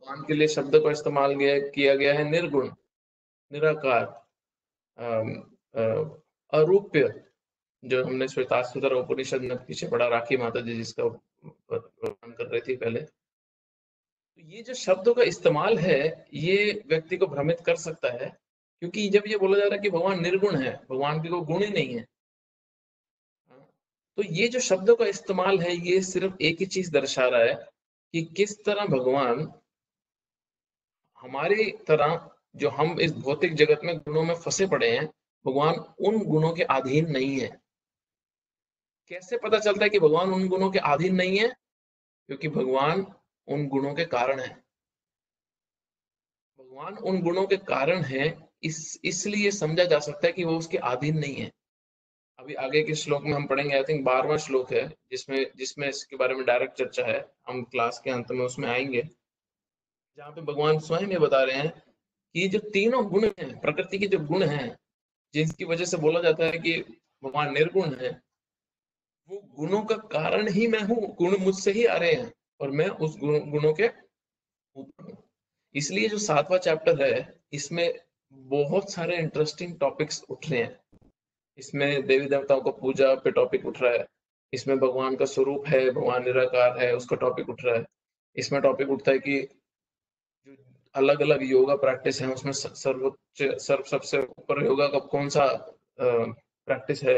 भगवान के लिए शब्द का इस्तेमाल किया गया है निर्गुण, निराकार, अम, अ, अरूप्य, जो हमने श्वेताश्वतर उपनिषद में पीछे पढ़ा, राखी माता जी जिसका वर्णन कर रही थी पहले। तो ये जो शब्दों का इस्तेमाल है, ये व्यक्ति को भ्रमित कर सकता है, क्योंकि जब ये बोला जा रहा है कि भगवान निर्गुण है, भगवान के कोई गुण ही नहीं है, तो ये जो शब्दों का इस्तेमाल है, ये सिर्फ एक ही चीज दर्शा रहा है कि किस तरह भगवान हमारी तरह, जो हम इस भौतिक जगत में गुणों में फंसे पड़े हैं, भगवान उन गुणों के अधीन नहीं है। कैसे पता चलता है कि भगवान उन गुणों के अधीन नहीं है? क्योंकि भगवान उन गुणों के कारण है। भगवान उन गुणों के कारण है, इसलिए समझा जा सकता है कि वो उसके अधीन नहीं है। अभी आगे के श्लोक में हम पढ़ेंगे, आई थिंक 12वां श्लोक है, जिसमें जिसमें इसके बारे में डायरेक्ट चर्चा है। हम क्लास के अंत में उसमें आएंगे, जहाँ पे भगवान स्वयं ये बता रहे हैं कि जो तीनों गुण हैं, प्रकृति के जो गुण हैं, जिसकी वजह से बोला जाता है कि भगवान निर्गुण है, वो गुणों का कारण ही मैं हूँ। गुण मुझसे ही आ रहे हैं और मैं उस गुणों के ऊपर हूँ। इसलिए जो 7वां चैप्टर है, इसमें बहुत सारे इंटरेस्टिंग टॉपिक्स उठ रहे हैं। इसमें देवी देवताओं को पूजा पे टॉपिक उठ रहा है, इसमें भगवान का स्वरूप है, भगवान निराकार है, उसका टॉपिक उठ रहा है। इसमें टॉपिक उठता है कि जो अलग अलग योगा प्रैक्टिस है, उसमें सर्वोच्च सबसे ऊपर योगा का कौन सा प्रैक्टिस है।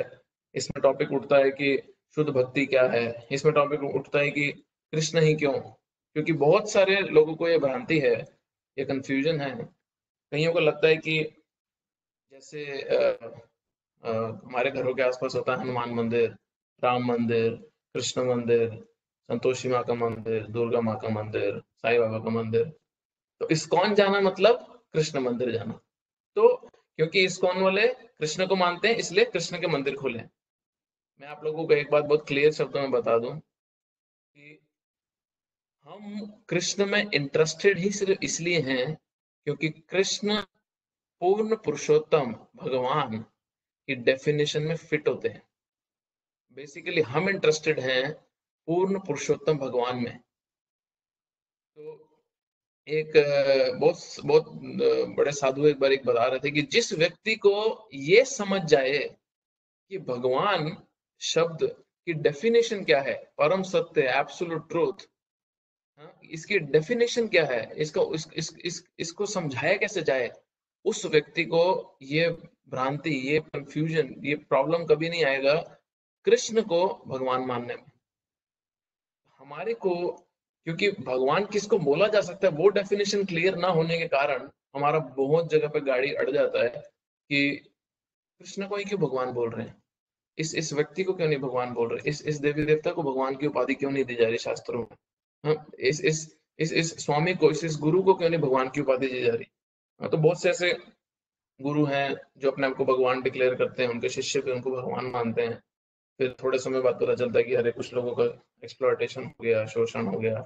इसमें टॉपिक उठता है कि शुद्ध भक्ति क्या है। इसमें टॉपिक उठता है कि कृष्ण ही क्यों, क्योंकि बहुत सारे लोगों को ये भ्रांति है, ये कंफ्यूजन है। कईयों को लगता है कि जैसे हमारे घरों के आसपास होता है हनुमान मंदिर, राम मंदिर, कृष्ण मंदिर, संतोषी माँ का मंदिर, दुर्गा माँ का मंदिर, साईं बाबा का मंदिर, तो इस्कॉन जाना मतलब कृष्ण मंदिर जाना। तो क्योंकि इस्कॉन वाले कृष्ण को मानते हैं, इसलिए कृष्ण के मंदिर खोले। मैं आप लोगों को एक बात बहुत क्लियर शब्दों में बता दूं कि हम कृष्ण में इंटरेस्टेड ही सिर्फ इसलिए हैं क्योंकि कृष्ण पूर्ण पुरुषोत्तम भगवान की डेफिनेशन में फिट होते हैं। बेसिकली हम इंटरेस्टेड हैं पूर्ण पुरुषोत्तम भगवान में। तो एक बहुत बहुत बड़े साधु एक बार एक बता रहे थे कि जिस व्यक्ति को ये समझ जाए कि भगवान शब्द की डेफिनेशन क्या है, परम सत्य, एब्सोल्यूट ट्रूथ, इसकी डेफिनेशन क्या है, इसको समझाया कैसे जाए, उस व्यक्ति को ये भ्रांति, ये कंफ्यूजन, ये प्रॉब्लम कभी नहीं आएगा कृष्ण को भगवान मानने में। हमारे को, क्योंकि भगवान किसको बोला जा सकता है वो डेफिनेशन क्लियर ना होने के कारण हमारा बहुत जगह पे गाड़ी अड़ जाता है कि कृष्ण को ही क्यों भगवान बोल रहे हैं, इस व्यक्ति को क्यों नहीं भगवान बोल रहे, इस देवी देवता को भगवान की उपाधि क्यों नहीं दी जा रही शास्त्रों में, हाँ, इस स्वामी को, इस गुरु को क्यों नहीं भगवान की उपाधि दी जा रही। हाँ, तो बहुत से ऐसे गुरु हैं जो अपने आप को भगवान डिक्लेयर करते हैं, उनके शिष्य भी उनको भगवान मानते हैं। फिर थोड़े समय बाद पता चलता है कि अरे कुछ लोगों का एक्सप्लॉयटेशन हो गया, शोषण हो गया।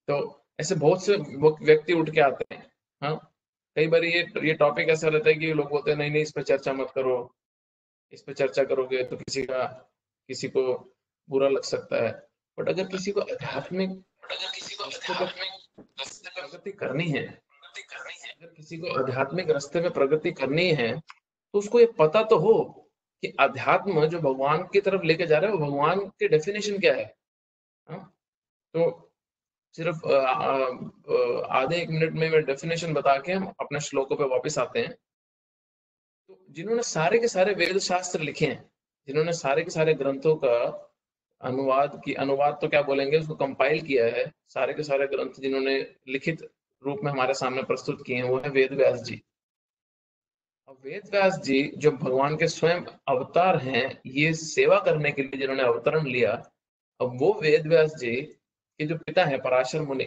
तो ऐसे बहुत से व्यक्ति उठ के आते हैं। हाँ, कई बार ये टॉपिक ऐसा रहता है कि लोग बोलते हैं नहीं नहीं इस पे चर्चा मत करो, इस पे चर्चा करोगे तो किसी को बुरा लग सकता है। बट अगर किसी को आध्यात्मिक रास्ते पे प्रगति करनी है, अगर किसी को आध्यात्मिक रास्ते में प्रगति करनी है, तो उसको ये पता तो हो कि अध्यात्म जो भगवान की तरफ लेके जा रहा है वो भगवान की डेफिनेशन क्या है। हाँ? तो सिर्फ आधे एक मिनट में मैं डेफिनेशन बता के हम अपने श्लोकों पे वापस आते हैं। तो जिन्होंने सारे के सारे वेद शास्त्र लिखे हैं, जिन्होंने सारे के सारे ग्रंथों का अनुवाद तो क्या बोलेंगे, उसको कंपाइल किया है, सारे के सारे ग्रंथ जिन्होंने लिखित रूप में हमारे सामने प्रस्तुत किए हैं, वो है वेद व्यास जी। अब वेद व्यास जी जो भगवान के स्वयं अवतार हैं, ये सेवा करने के लिए जिन्होंने अवतरण लिया, अब वो वेद व्यास जी के जो पिता है पराशर मुनि,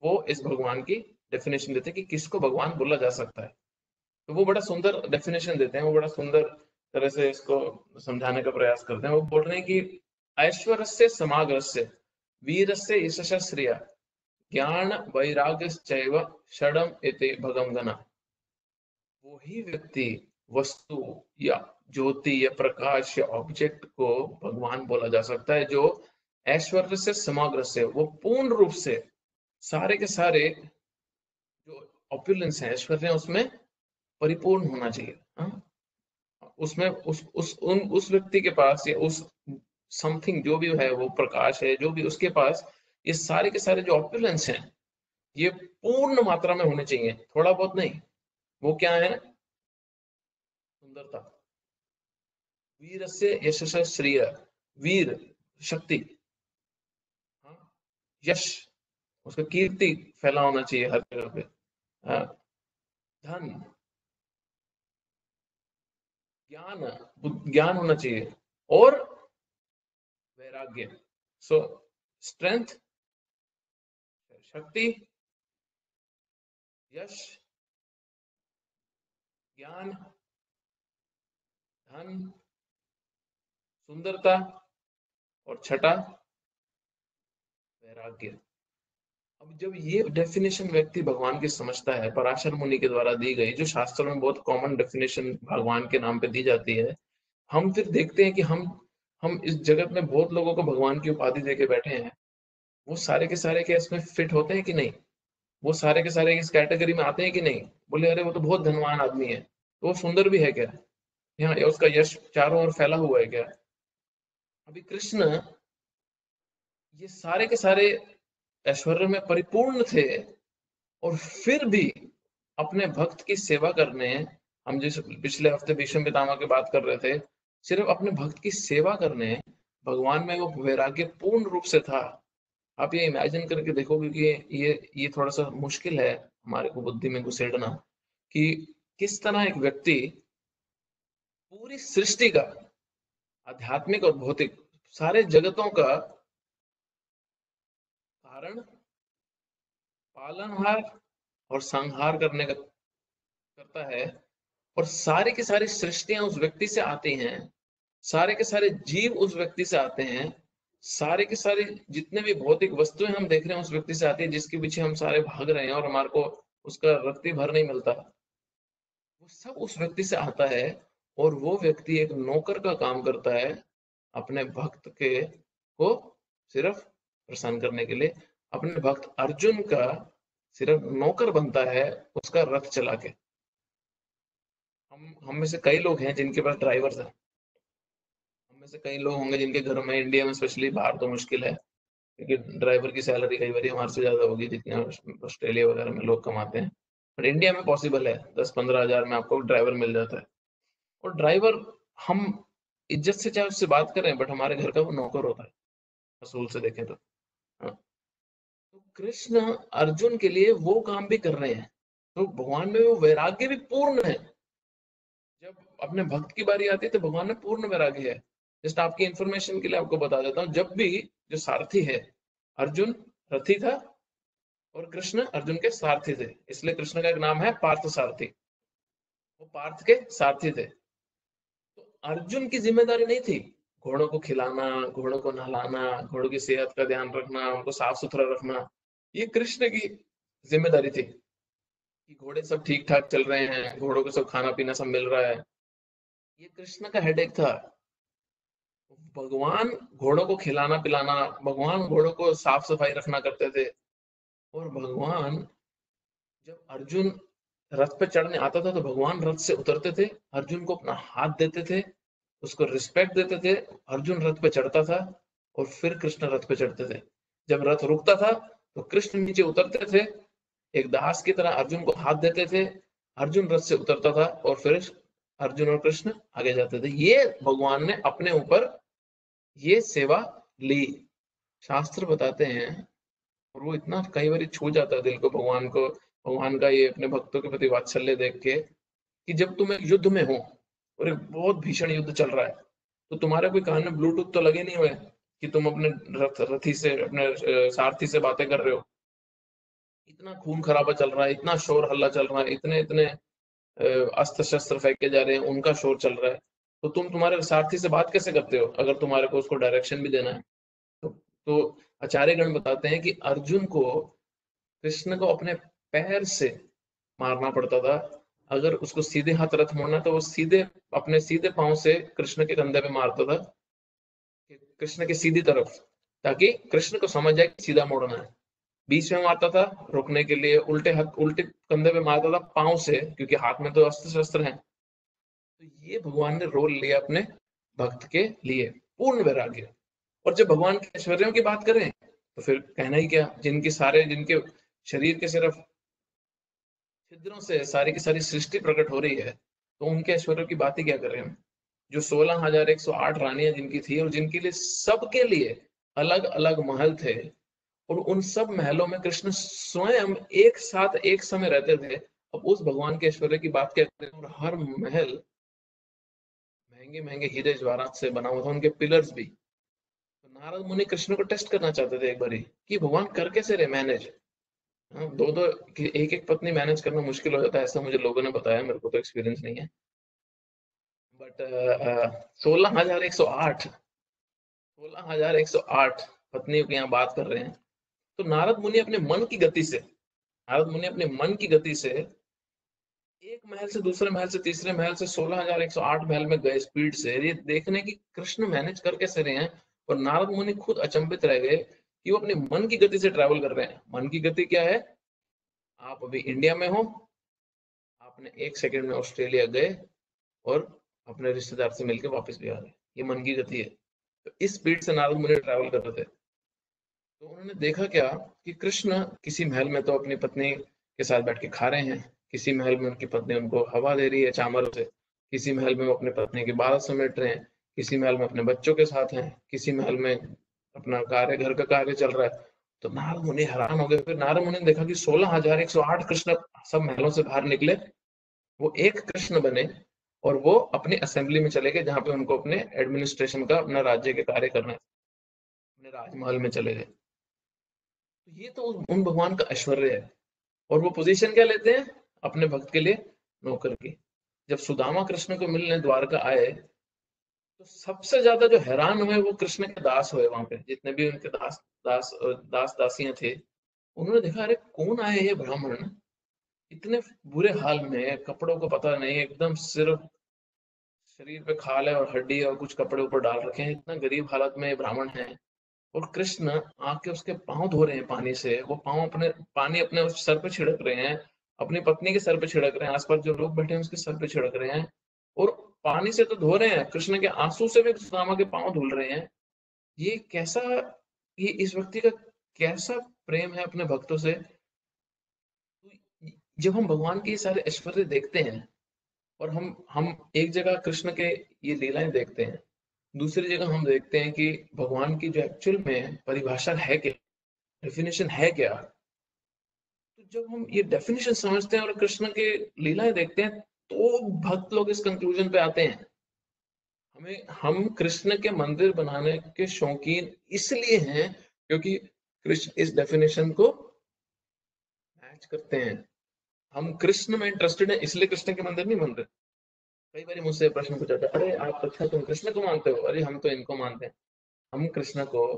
वो इस भगवान की डेफिनेशन देते हैं कि किसको भगवान बोला जा सकता है। तो वो बड़ा सुंदर डेफिनेशन देते हैं, वो बड़ा सुंदर तरह से इसको समझाने का प्रयास करते हैं। वो बोल रहे हैं कि ऐश्वर्यस्य समाग्रस्य वीरस्य यशस्श्रिय ज्ञान वैराग्यश्चैव षडम इति भगम गना। वही व्यक्ति वस्तु या ज्योति या प्रकाश या ऑब्जेक्ट को भगवान बोला जा सकता है जो ऐश्वर्य से समग्र से, वो पूर्ण रूप से सारे के सारे ऑपुलेंस है, ऐश्वर्य उसमें परिपूर्ण होना चाहिए। हाँ? उसमें उस व्यक्ति के पास या उस समथिंग जो भी है, वो प्रकाश है जो भी उसके पास, ये सारे के सारे जो ऑपुलेंस हैं ये पूर्ण मात्रा में होने चाहिए, थोड़ा बहुत नहीं। वो क्या है? सुंदरता। वीरस्य यशस्य श्रिय, वीर शक्ति, हाँ, यश उसका कीर्ति फैला होना चाहिए हर जगह पे, हाँ, धन, ज्ञान, ज्ञान होना चाहिए, और वैराग्य। सो स्ट्रेंथ, शक्ति, यश, ज्ञान, धन, सुंदरता, और छठा वैराग्य। अब जब ये डेफिनेशन व्यक्ति भगवान की समझता है, पराशर मुनि के द्वारा दी गई, जो शास्त्रों में बहुत कॉमन डेफिनेशन भगवान के नाम पे दी जाती है, हम फिर देखते हैं कि हम इस जगत में बहुत लोगों को भगवान की उपाधि देके बैठे हैं। वो सारे के सारे क्या इसमें फिट होते हैं कि नहीं? वो सारे के सारे इस कैटेगरी में आते हैं कि नहीं? बोले अरे वो तो बहुत धनवान आदमी है, तो वो सुंदर भी है क्या? या उसका यश चारों ओर फैला हुआ है क्या? अभी कृष्ण ये सारे के सारे ऐश्वर्य में परिपूर्ण थे, और फिर भी अपने भक्त की सेवा करने, हम जिस पिछले हफ्ते भीष्म पितामह की बात कर रहे थे, सिर्फ अपने भक्त की सेवा करने भगवान में वो वैराग्य पूर्ण रूप से था। आप ये इमेजिन करके देखो, क्योंकि ये थोड़ा सा मुश्किल है हमारे को बुद्धि में घुसेड़ना, कि किस तरह एक व्यक्ति पूरी सृष्टि का, आध्यात्मिक और भौतिक सारे जगतों का कारण, पालनहार और संहार करने का करता है, और सारी की सारी सृष्टियां उस व्यक्ति से आती हैं, सारे के सारे जीव उस व्यक्ति से आते हैं, सारे के सारे जितने भी भौतिक वस्तुएं हम देख रहे हैं उस व्यक्ति से आती है, जिसके पीछे हम सारे भाग रहे हैं और हमारे को उसका रत्ती भर नहीं मिलता, वो सब उस व्यक्ति से आता है। और वो व्यक्ति एक नौकर का काम करता है अपने भक्त के को सिर्फ प्रसन्न करने के लिए। अपने भक्त अर्जुन का सिर्फ नौकर बनता है उसका रथ चला के। हम में से कई लोग हैं जिनके पास ड्राइवर्स हैं, हम में से कई लोग होंगे जिनके घर में, इंडिया में स्पेशली, बाहर तो मुश्किल है क्योंकि ड्राइवर की सैलरी कई बार हमारे से ज्यादा होगी जितनी ऑस्ट्रेलिया वगैरह में लोग कमाते हैं। पर इंडिया में पॉसिबल है, 10-15 हजार में आपको ड्राइवर मिल जाता है। और ड्राइवर, हम इज्जत से चाहे उससे बात करें, बट हमारे घर का वो नौकर होता है, असूल से देखें तो। हाँ। तो कृष्ण अर्जुन के लिए वो काम भी कर रहे हैं, तो भगवान में वो वैराग्य भी पूर्ण है। जब अपने भक्त की बारी आती है तो भगवान में पूर्ण वैराग्य है। जस्ट आपकी इंफॉर्मेशन के लिए आपको बता देता हूँ, जब भी जो सारथी है, अर्जुन रथी था और कृष्ण अर्जुन के सारथी थे, इसलिए कृष्ण का एक नाम है पार्थ सारथी। वो पार्थ के सारथी थे। तो अर्जुन की जिम्मेदारी नहीं थी घोड़ों को खिलाना, घोड़ों को नहलाना, घोड़ों की सेहत का ध्यान रखना, उनको साफ सुथरा रखना। ये कृष्ण की जिम्मेदारी थी कि घोड़े सब ठीक ठाक चल रहे हैं, घोड़ों को सब खाना पीना सब मिल रहा है। ये कृष्ण का हेडेक था। भगवान घोड़ों को खिलाना पिलाना, भगवान घोड़ों को साफ सफाई रखना करते थे। और भगवान, जब अर्जुन रथ पे चढ़ने आता था तो भगवान रथ से उतरते थे, अर्जुन को अपना हाथ देते थे, उसको रिस्पेक्ट देते थे। अर्जुन रथ पे चढ़ता था और फिर कृष्ण रथ पे चढ़ते थे। जब रथ रुकता था तो कृष्ण नीचे उतरते थे, एक दास की तरह अर्जुन को हाथ देते थे, अर्जुन रथ से उतरता था और फिर अर्जुन और कृष्ण आगे जाते थे। ये भगवान ने अपने ऊपर ये सेवा ली। शास्त्र बताते हैं, और वो इतना कई बार छू जाता है दिल को, भगवान को, भगवान का ये अपने भक्तों के प्रति वात्सल्य देख के, कि जब तुम एक युद्ध में हो और एक बहुत भीषण युद्ध चल रहा है, तो तुम्हारे कोई कान में ब्लूटूथ तो लगे नहीं हुए कि तुम अपने रथी से, अपने सारथी से बातें कर रहे हो। इतना खून खराबा चल रहा है, इतना शोर हल्ला चल रहा है, इतने इतने अस्त्र शस्त्र फेंके जा रहे हैं, उनका शोर चल रहा है, तो तुम तुम्हारे सारथी से बात कैसे करते हो अगर तुम्हारे को उसको डायरेक्शन भी देना है? तो आचार्यगण बताते हैं कि अर्जुन को, कृष्ण को अपने पैर से मारना पड़ता था। अगर उसको सीधे हाथ रथ मोड़ना तो वो सीधे अपने सीधे पांव से कृष्ण के कंधे पे मारता था, कृष्ण की सीधी तरफ, ताकि कृष्ण को समझ जाए कि सीधा मोड़ना है। बीच में मारता था रोकने के लिए, उल्टे हाथ उल्टे कंधे पे मारता था पाँव से, क्योंकि हाथ में तो अस्त्र शस्त्र हैं। तो ये भगवान ने रोल लिया अपने भक्त के लिए, पूर्ण वैराग्य। और जब भगवान के ऐश्वर्यों की बात करें तो फिर कहना ही क्या, जिनके शरीर के सिर्फ छिद्रों से सारी की सारी सृष्टि प्रकट हो रही है, तो उनके ऐश्वर्यों की बात ही क्या करें हम। जो 16,108 रानियां जिनकी थी, और जिनके लिए सबके लिए अलग अलग महल थे, और उन सब महलों में कृष्ण स्वयं एक साथ एक समय रहते थे। अब उस भगवान के ऐश्वर्य की बात क्या करें, और हर महल महंगे महंगे हीरे जवाहरात से बना हुआ था, उनके पिलर्स भी। तो नारद मुनि कृष्ण को टेस्ट करना चाहते थे एक बारी, कि भगवान कर कैसे रहे मैनेज। हाँ, दो दो एक एक पत्नी मैनेज करना मुश्किल हो जाता है, ऐसा मुझे लोगों ने बताया, मेरे को तो एक्सपीरियंस नहीं है। बट 16,108 16,108 पत्नियों की यहाँ बात कर रहे हैं। तो नारद मुनि अपने मन की गति से, एक महल से दूसरे महल से तीसरे महल से 16,108 महल में गए स्पीड से, ये देखने की कृष्ण मैनेज कर कैसे रहे हैं। और नारद मुनि खुद अचंभित रह गए कि वो अपने मन की गति से ट्रैवल कर रहे हैं। मन की गति क्या है, आप अभी इंडिया में हो, आपने एक सेकंड में ऑस्ट्रेलिया गए और अपने रिश्तेदार से मिलकर वापस भी आ गए, ये मन की गति है। तो इस स्पीड से नारद मुनि ट्रैवल कर रहे थे। तो उन्होंने देखा क्या, कि कृष्ण किसी महल में तो अपनी पत्नी के साथ बैठ के खा रहे हैं, किसी महल में उनकी पत्नी उनको हवा दे रही है चामर से, किसी महल में वो अपनी पत्नी के बाल समेट रहे हैं, किसी महल में अपने बच्चों के साथ हैं, किसी महल में अपना कार्य, घर का कार्य चल रहा है। तो नारद मुनि हैरान हो गए। फिर नारद मुनि ने देखा कि 16,108 कृष्ण सब महलों से बाहर निकले, वो एक कृष्ण बने, और वो अपनी असेंबली में चले गए, जहाँ पे उनको अपने एडमिनिस्ट्रेशन का, अपना राज्य के कार्य करना है, अपने राजमहल में चले गए। तो ये तो उन भगवान का ऐश्वर्य है। और वो पोजीशन क्या लेते हैं, अपने भक्त के लिए नौकर की। जब सुदामा कृष्ण को मिलने द्वारका आए, तो सबसे ज्यादा जो हैरान हुए वो कृष्ण के दास हुए। वहां पे जितने भी उनके दास दासियां थे, उन्होंने देखा, अरे कौन आए ये ब्राह्मण, इतने बुरे हाल में, कपड़ों को पता नहीं, एकदम सिर्फ शरीर पे खाल है और हड्डी और कुछ कपड़े ऊपर डाल रखे हैं, इतना गरीब हालत में ये ब्राह्मण है। और कृष्ण आके उसके पांव धो रहे हैं पानी से, वो पांव अपने, पानी अपने उस सर पे छिड़क रहे हैं, अपनी पत्नी के सर पे छिड़क रहे हैं, आसपास जो लोग बैठे हैं उसके सर पे छिड़क रहे हैं। और पानी से तो धो रहे हैं, कृष्ण के आंसू से भी सुदामा के पांव धुल रहे हैं। ये कैसा, ये इस व्यक्ति का कैसा प्रेम है अपने भक्तों से। जब हम भगवान के ये सारे ऐश्वर्य देखते हैं, और हम एक जगह कृष्ण के ये लीलाएं देखते हैं, दूसरी जगह हम देखते हैं कि भगवान की जो एक्चुअल में परिभाषा है क्या, डेफिनेशन है क्या। तो जब हम ये डेफिनेशन समझते हैं और कृष्ण के लीलाएं देखते हैं, तो भक्त लोग इस कंक्लूजन पे आते हैं। हम कृष्ण के मंदिर बनाने के शौकीन इसलिए हैं, क्योंकि कृष्ण इस डेफिनेशन को मैच करते हैं। हम कृष्ण में इंटरेस्टेड हैं, इसलिए कृष्ण के मंदिर नहीं बन रहे। कई बार मुझसे प्रश्न पूछा था, अरे आप, अच्छा तुम कृष्ण को मानते हो, अरे हम तो इनको मानते हैं। हम कृष्ण को,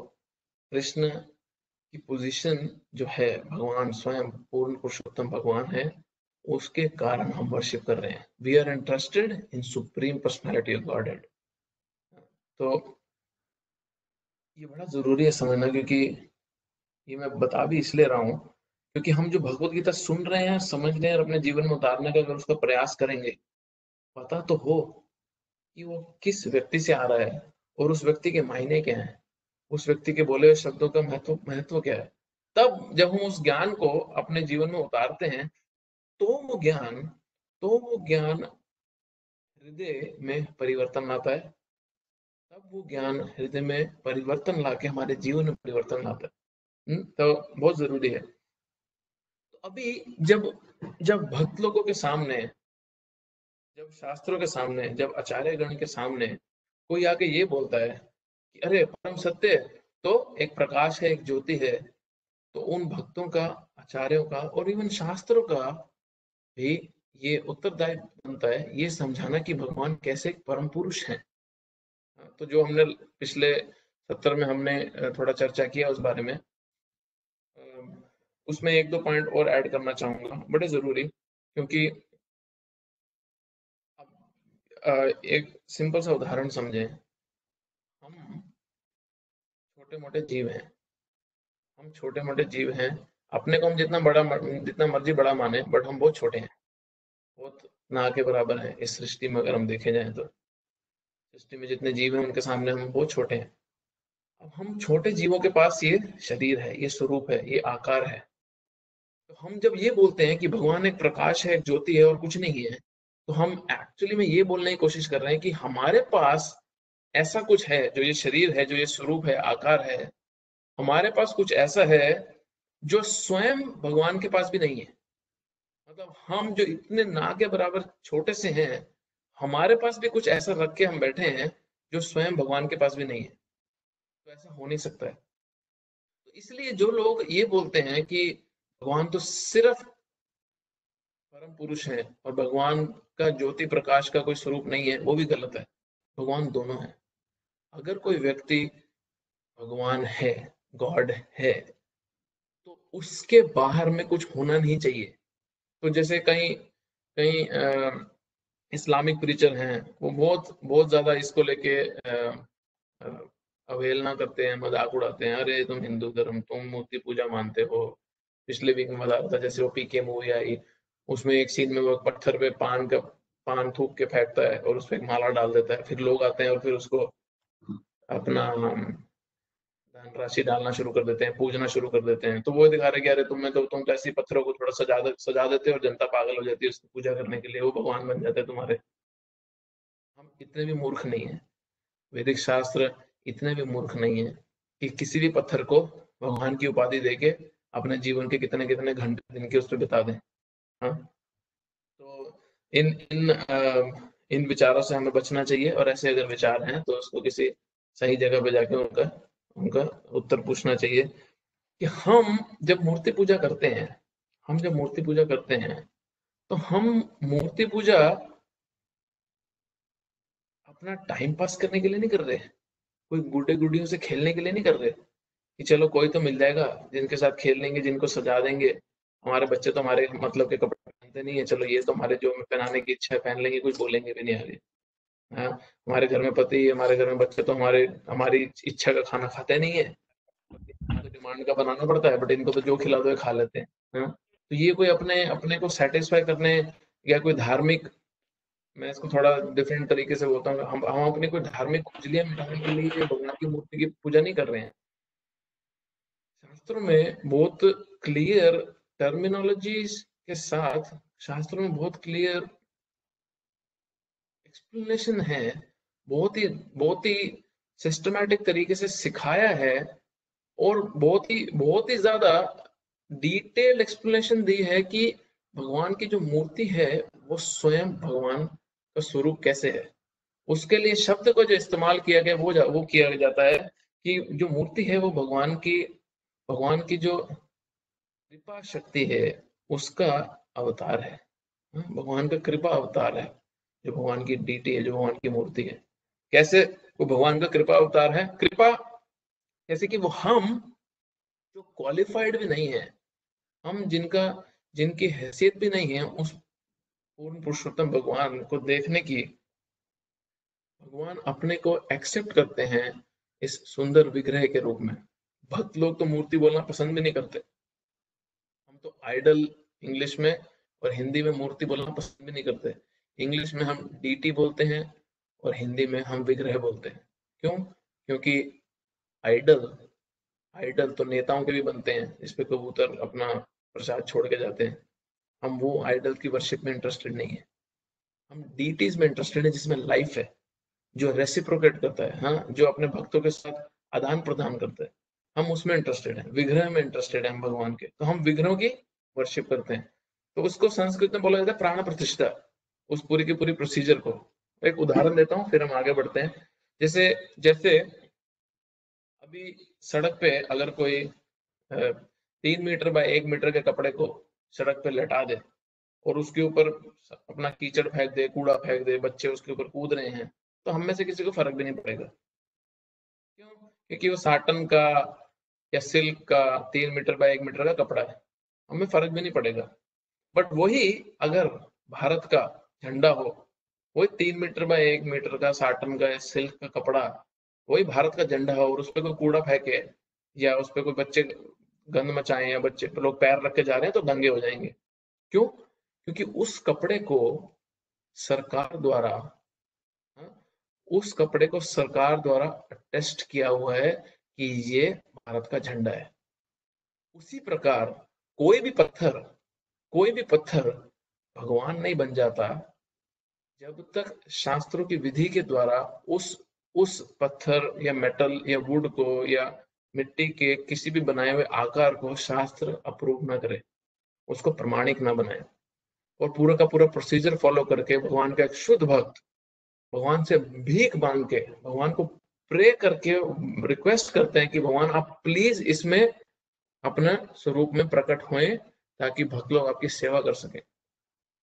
कृष्ण की पोजीशन जो है, भगवान स्वयं पूर्ण पुरुषोत्तम भगवान है, उसके कारण हम वर्शिप कर रहे हैं। We are interested in supreme personality of God. तो ये बड़ा जरूरी है समझना, क्योंकि ये मैं बता भी इसलिए रहा हूँ, क्योंकि हम जो भगवत गीता सुन रहे हैं, समझ रहे हैं, और अपने जीवन में उतारने का अगर उसका प्रयास करेंगे, पता तो हो कि वो किस व्यक्ति से आ रहा है, और उस व्यक्ति के मायने क्या है, उस व्यक्ति के बोले हुए शब्दों का महत्व क्या है। तब जब हम उस ज्ञान को अपने जीवन में उतारते हैं, तो वो ज्ञान हृदय में परिवर्तन लाता है। तब वो ज्ञान हृदय में परिवर्तन लाके हमारे जीवन में परिवर्तन लाता है। तो बहुत जरूरी है। तो अभी जब जब भक्त लोगों के सामने, जब शास्त्रों के सामने, जब आचार्य गण के सामने कोई आके ये बोलता है कि अरे परम सत्य तो एक प्रकाश है, एक ज्योति है, तो उन भक्तों का, आचार्यों का, और इवन शास्त्रों का भी ये उत्तरदायित्व बनता है ये समझाना कि भगवान कैसे परम पुरुष हैं। तो जो हमने पिछले सत्र में हमने थोड़ा चर्चा किया उस बारे में, उसमें एक दो पॉइंट और ऐड करना चाहूंगा, बड़े जरूरी, क्योंकि एक सिंपल सा उदाहरण समझें। हम छोटे मोटे जीव हैं, हम छोटे मोटे जीव हैं, अपने को हम जितना मर्जी बड़ा माने, बट हम बहुत छोटे हैं, बहुत ना के बराबर हैं इस सृष्टि में। अगर हम देखे जाए तो सृष्टि में जितने जीव हैं उनके सामने हम बहुत छोटे हैं। अब हम छोटे जीवों के पास ये शरीर है, ये स्वरूप है, ये आकार है। तो हम जब ये बोलते हैं कि भगवान एक प्रकाश है, एक ज्योति है और कुछ नहीं है, तो हम एक्चुअली में ये बोलने की कोशिश कर रहे हैं कि हमारे पास ऐसा कुछ है, जो ये शरीर है, जो ये स्वरूप है, आकार है, हमारे पास कुछ ऐसा है जो स्वयं भगवान के पास भी नहीं है। मतलब हम जो इतने ना के बराबर छोटे से हैं, हमारे पास भी कुछ ऐसा रख के हम बैठे हैं जो स्वयं भगवान के पास भी नहीं है। तो ऐसा हो नहीं सकता है। तो इसलिए जो लोग ये बोलते हैं कि भगवान तो सिर्फ परम पुरुष है और भगवान का ज्योति प्रकाश का कोई स्वरूप नहीं है, वो भी गलत है। भगवान दोनों है। अगर कोई व्यक्ति भगवान है, गॉड है, तो उसके बाहर में कुछ होना नहीं चाहिए। तो जैसे कई कई इस्लामिक प्रीचर हैं, वो बहुत बहुत ज्यादा इसको लेके अ, अवहेलना करते हैं, मजाक उड़ाते हैं, अरे तुम हिंदू धर्म, तुम मूर्ति पूजा मानते हो। पिछले वीक में बता रहा था, जैसे वो पीके मूवी आई, उसमें एक सीन में वो पत्थर पे पान थूक के फेंकता है और उस पर एक माला डाल देता है, फिर लोग आते हैं और फिर उसको अपना धनराशि डालना शुरू कर देते हैं, पूजना शुरू कर देते हैं। तो वो दिखा रहे कि अरे तुम तो ऐसे ही पत्थरों को थोड़ा सजा देते हो और जनता पागल हो जाती है उसकी पूजा करने के लिए, वो भगवान बन जाते हैं तुम्हारे। हम इतने भी मूर्ख नहीं है, वैदिक शास्त्र इतने भी मूर्ख नहीं है कि किसी भी पत्थर को भगवान की उपाधि देके अपने जीवन के कितने कितने घंटे दिन के उस पर बिता दें। हाँ, तो इन इन इन विचारों से हमें बचना चाहिए, और ऐसे अगर विचार हैं तो उसको किसी सही जगह पे जाके उनका उनका उत्तर पूछना चाहिए कि हम जब मूर्ति पूजा करते हैं, तो हम मूर्ति पूजा अपना टाइम पास करने के लिए नहीं कर रहे, कोई गुड्डे गुड्डियों से खेलने के लिए नहीं कर रहे कि चलो कोई तो मिल जाएगा जिनके साथ खेल लेंगे, जिनको सजा देंगे। हमारे बच्चे तो हमारे मतलब के कपड़े पहनते नहीं है, चलो ये तो हमारे जो पहनाने की इच्छा है पहन लेंगे, कुछ बोलेंगे भी नहीं आगे। हाँ, हमारे घर में पति, हमारे घर में बच्चे तो हमारी इच्छा का खाना खाते नहीं है, तो डिमांड का बनाना पड़ता है, बट इनको तो जो खिला दो ये खा लेते हैं। हाँ? तो ये कोई अपने अपने को सेटिस्फाई करने या कोई धार्मिक, मैं इसको थोड़ा डिफरेंट तरीके से बोलता हूँ, हम अपनी कोई धार्मिक खुजलियां मिटाने के लिए भगवान की मूर्ति की पूजा नहीं कर रहे हैं। शास्त्रों में बहुत क्लियर टर्मिनोलॉजीज के साथ, शास्त्रों में बहुत क्लियर एक्सप्लेनेशन है, बहुत ही सिस्टमैटिक तरीके से सिखाया है, और बहुत ही ज्यादा डिटेल्ड एक्सप्लेनेशन दी है कि भगवान की जो मूर्ति है वो स्वयं भगवान का स्वरूप कैसे है। उसके लिए शब्द को जो इस्तेमाल किया गया वो किया जाता है कि जो मूर्ति है वो भगवान की जो कृपा शक्ति है उसका अवतार है। भगवान का कृपा अवतार है, जो भगवान की डीटी है, जो भगवान की मूर्ति है। कैसे वो भगवान का कृपा अवतार है? कृपा जैसे कि वो हम जो क्वालिफाइड भी नहीं है, हम जिनकी हैसियत भी नहीं है उस पूर्ण पुरुषोत्तम भगवान को देखने की, भगवान अपने को एक्सेप्ट करते हैं इस सुंदर विग्रह के रूप में। भक्त लोग तो मूर्ति बोलना पसंद भी नहीं करते, हम तो आइडल इंग्लिश में और हिंदी में मूर्ति बोलना पसंद भी नहीं करते। इंग्लिश में हम डीटी बोलते हैं और हिंदी में हम विग्रह बोलते हैं। क्यों? क्योंकि आइडल आइडल तो नेताओं के भी बनते हैं, इस पे कबूतर अपना प्रसाद छोड़ के जाते हैं। हम वो आइडल की वर्शिप में इंटरेस्टेड नहीं है, हम डीटीज में इंटरेस्टेड है जिसमें लाइफ है, जो रेसिप्रोकेट करता है, हाँ, जो अपने भक्तों के साथ आदान प्रदान करता है, हम उसमें इंटरेस्टेड हैं, विग्रह में इंटरेस्टेड हैं हम भगवान के, तो हम विग्रहों की वर्शिप करते हैं। तो उसको संस्कृत में बोला जाता है प्राण प्रतिष्ठा, उस पूरी की पूरी प्रोसीजर को। एक उदाहरण देता हूँ फिर हम आगे बढ़ते हैं। जैसे जैसे अभी सड़क पे अगर कोई 3 मीटर बाय 1 मीटर के कपड़े को सड़क पे लटा दे और उसके ऊपर अपना कीचड़ फेंक दे, कूड़ा फेंक दे, बच्चे उसके ऊपर कूद रहे हैं, तो हम में से किसी को फर्क भी नहीं पड़ेगा। क्यों? क्योंकि वो साटन का या सिल्क का 3 मीटर बाय 1 मीटर का कपड़ा है, हमें फर्क भी नहीं पड़ेगा। बट वही अगर भारत का झंडा हो, वही 3 मीटर बाय 1 मीटर का साटन का या सिल्क का कपड़ा, वही भारत का झंडा हो और उस पर कोई कूड़ा फेंके या उस पर कोई बच्चे गंद मचाएं या बच्चे लोग पैर रख के जा रहे हैं तो दंगे हो जाएंगे। क्यों? क्योंकि उस कपड़े को सरकार द्वारा, हाँ, उस कपड़े को सरकार द्वारा अटेस्ट किया हुआ है कि ये भारत का झंडा है। उसी प्रकार कोई भी पत्थर, कोई भी पत्थर भगवान नहीं बन जाता जब तक शास्त्रों की विधि के द्वारा उस पत्थर या मेटल या वुड को या मिट्टी के किसी भी बनाए हुए आकार को शास्त्र अप्रूव ना करे, उसको प्रमाणिक ना बनाए, और पूरा का पूरा प्रोसीजर फॉलो करके भगवान का एक शुद्ध भक्त भगवान से भीख मांग के, भगवान को प्रे करके रिक्वेस्ट करते हैं कि भगवान आप प्लीज इसमें अपना स्वरूप में प्रकट हुए ताकि भक्त लोग आपकी सेवा कर सके।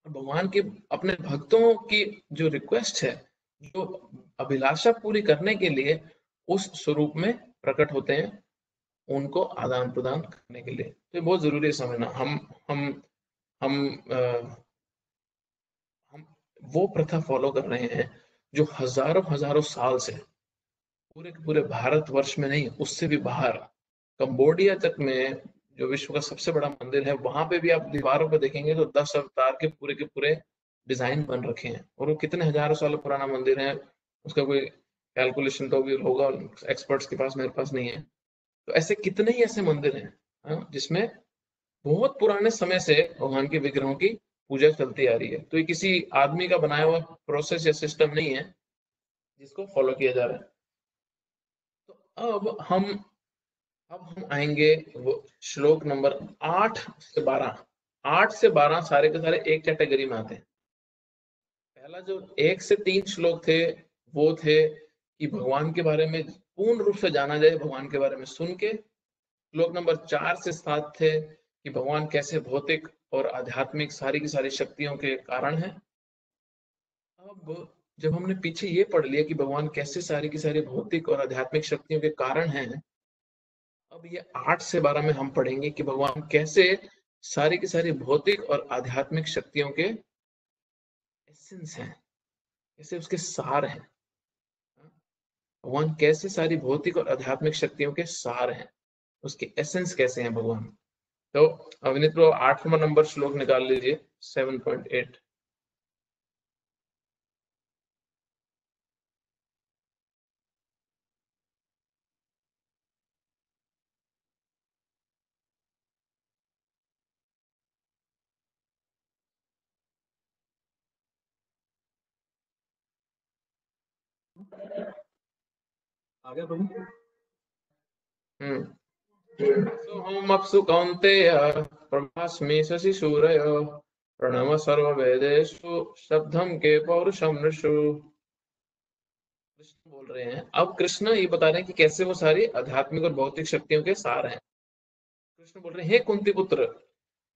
भगवान के अपने भक्तों की जो रिक्वेस्ट है, जो अभिलाषा पूरी करने के लिए उस स्वरूप में प्रकट होते हैं, उनको आदान प्रदान करने के लिए। तो ये बहुत जरूरी है समझना। हम हम वो प्रथा फॉलो कर रहे हैं जो हजारों हजारों साल से पूरे के पूरे भारतवर्ष में नहीं, उससे भी बाहर कंबोडिया तक में जो विश्व का सबसे बड़ा मंदिर है, वहां पे भी आप दीवारों पे देखेंगे तो 10 अवतार के पूरे डिजाइन बन रखे हैं, और वो कितने हजारों साल पुराना मंदिर है, उसका कोई कैलकुलेशन तो भी होगा एक्सपर्ट्स के पास, मेरे पास नहीं है। तो ऐसे कितने ही ऐसे मंदिर हैं, हाँ, जिसमें बहुत पुराने समय से भगवान के विग्रहों की पूजा चलती आ रही है। तो ये किसी आदमी का बनाया हुआ प्रोसेस या सिस्टम नहीं है जिसको फॉलो किया जा रहा है। तो अब हम आएंगे वो श्लोक नंबर 8 से 12। 8 से 12 सारे के सारे एक कैटेगरी में आते हैं। पहला जो 1 से 3 श्लोक थे वो थे कि भगवान के बारे में पूर्ण रूप से जाना जाए, भगवान के बारे में सुन के। श्लोक नंबर 4 से 7 थे कि भगवान कैसे भौतिक और आध्यात्मिक सारी की सारी शक्तियों के कारण है। अब जब हमने पीछे ये पढ़ लिया कि भगवान कैसे सारी की सारी भौतिक और आध्यात्मिक शक्तियों के कारण हैं, अब ये 8 से 12 में हम पढ़ेंगे कि भगवान कैसे सारी की सारी भौतिक और आध्यात्मिक शक्तियों के एसेंस हैं, कैसे उसके सार हैं। भगवान कैसे सारी भौतिक और आध्यात्मिक शक्तियों के सार हैं, उसके एसेंस कैसे हैं भगवान। तो अविनीत ब्रो 8वां नंबर श्लोक निकाल लीजिए, 7.8। आ गया प्रभु। सोऽहमप्सु कौन्तेय प्रभास्मि शशिसूरय प्रणव सर्ववेदेषु शब्दम के पौरुषम नृषु। कृष्ण बोल रहे हैं, अब कृष्ण ये बता रहे हैं कि कैसे वो सारी आध्यात्मिक और भौतिक शक्तियों के सार हैं। कृष्ण बोल रहे हैं, हे कुंती पुत्र,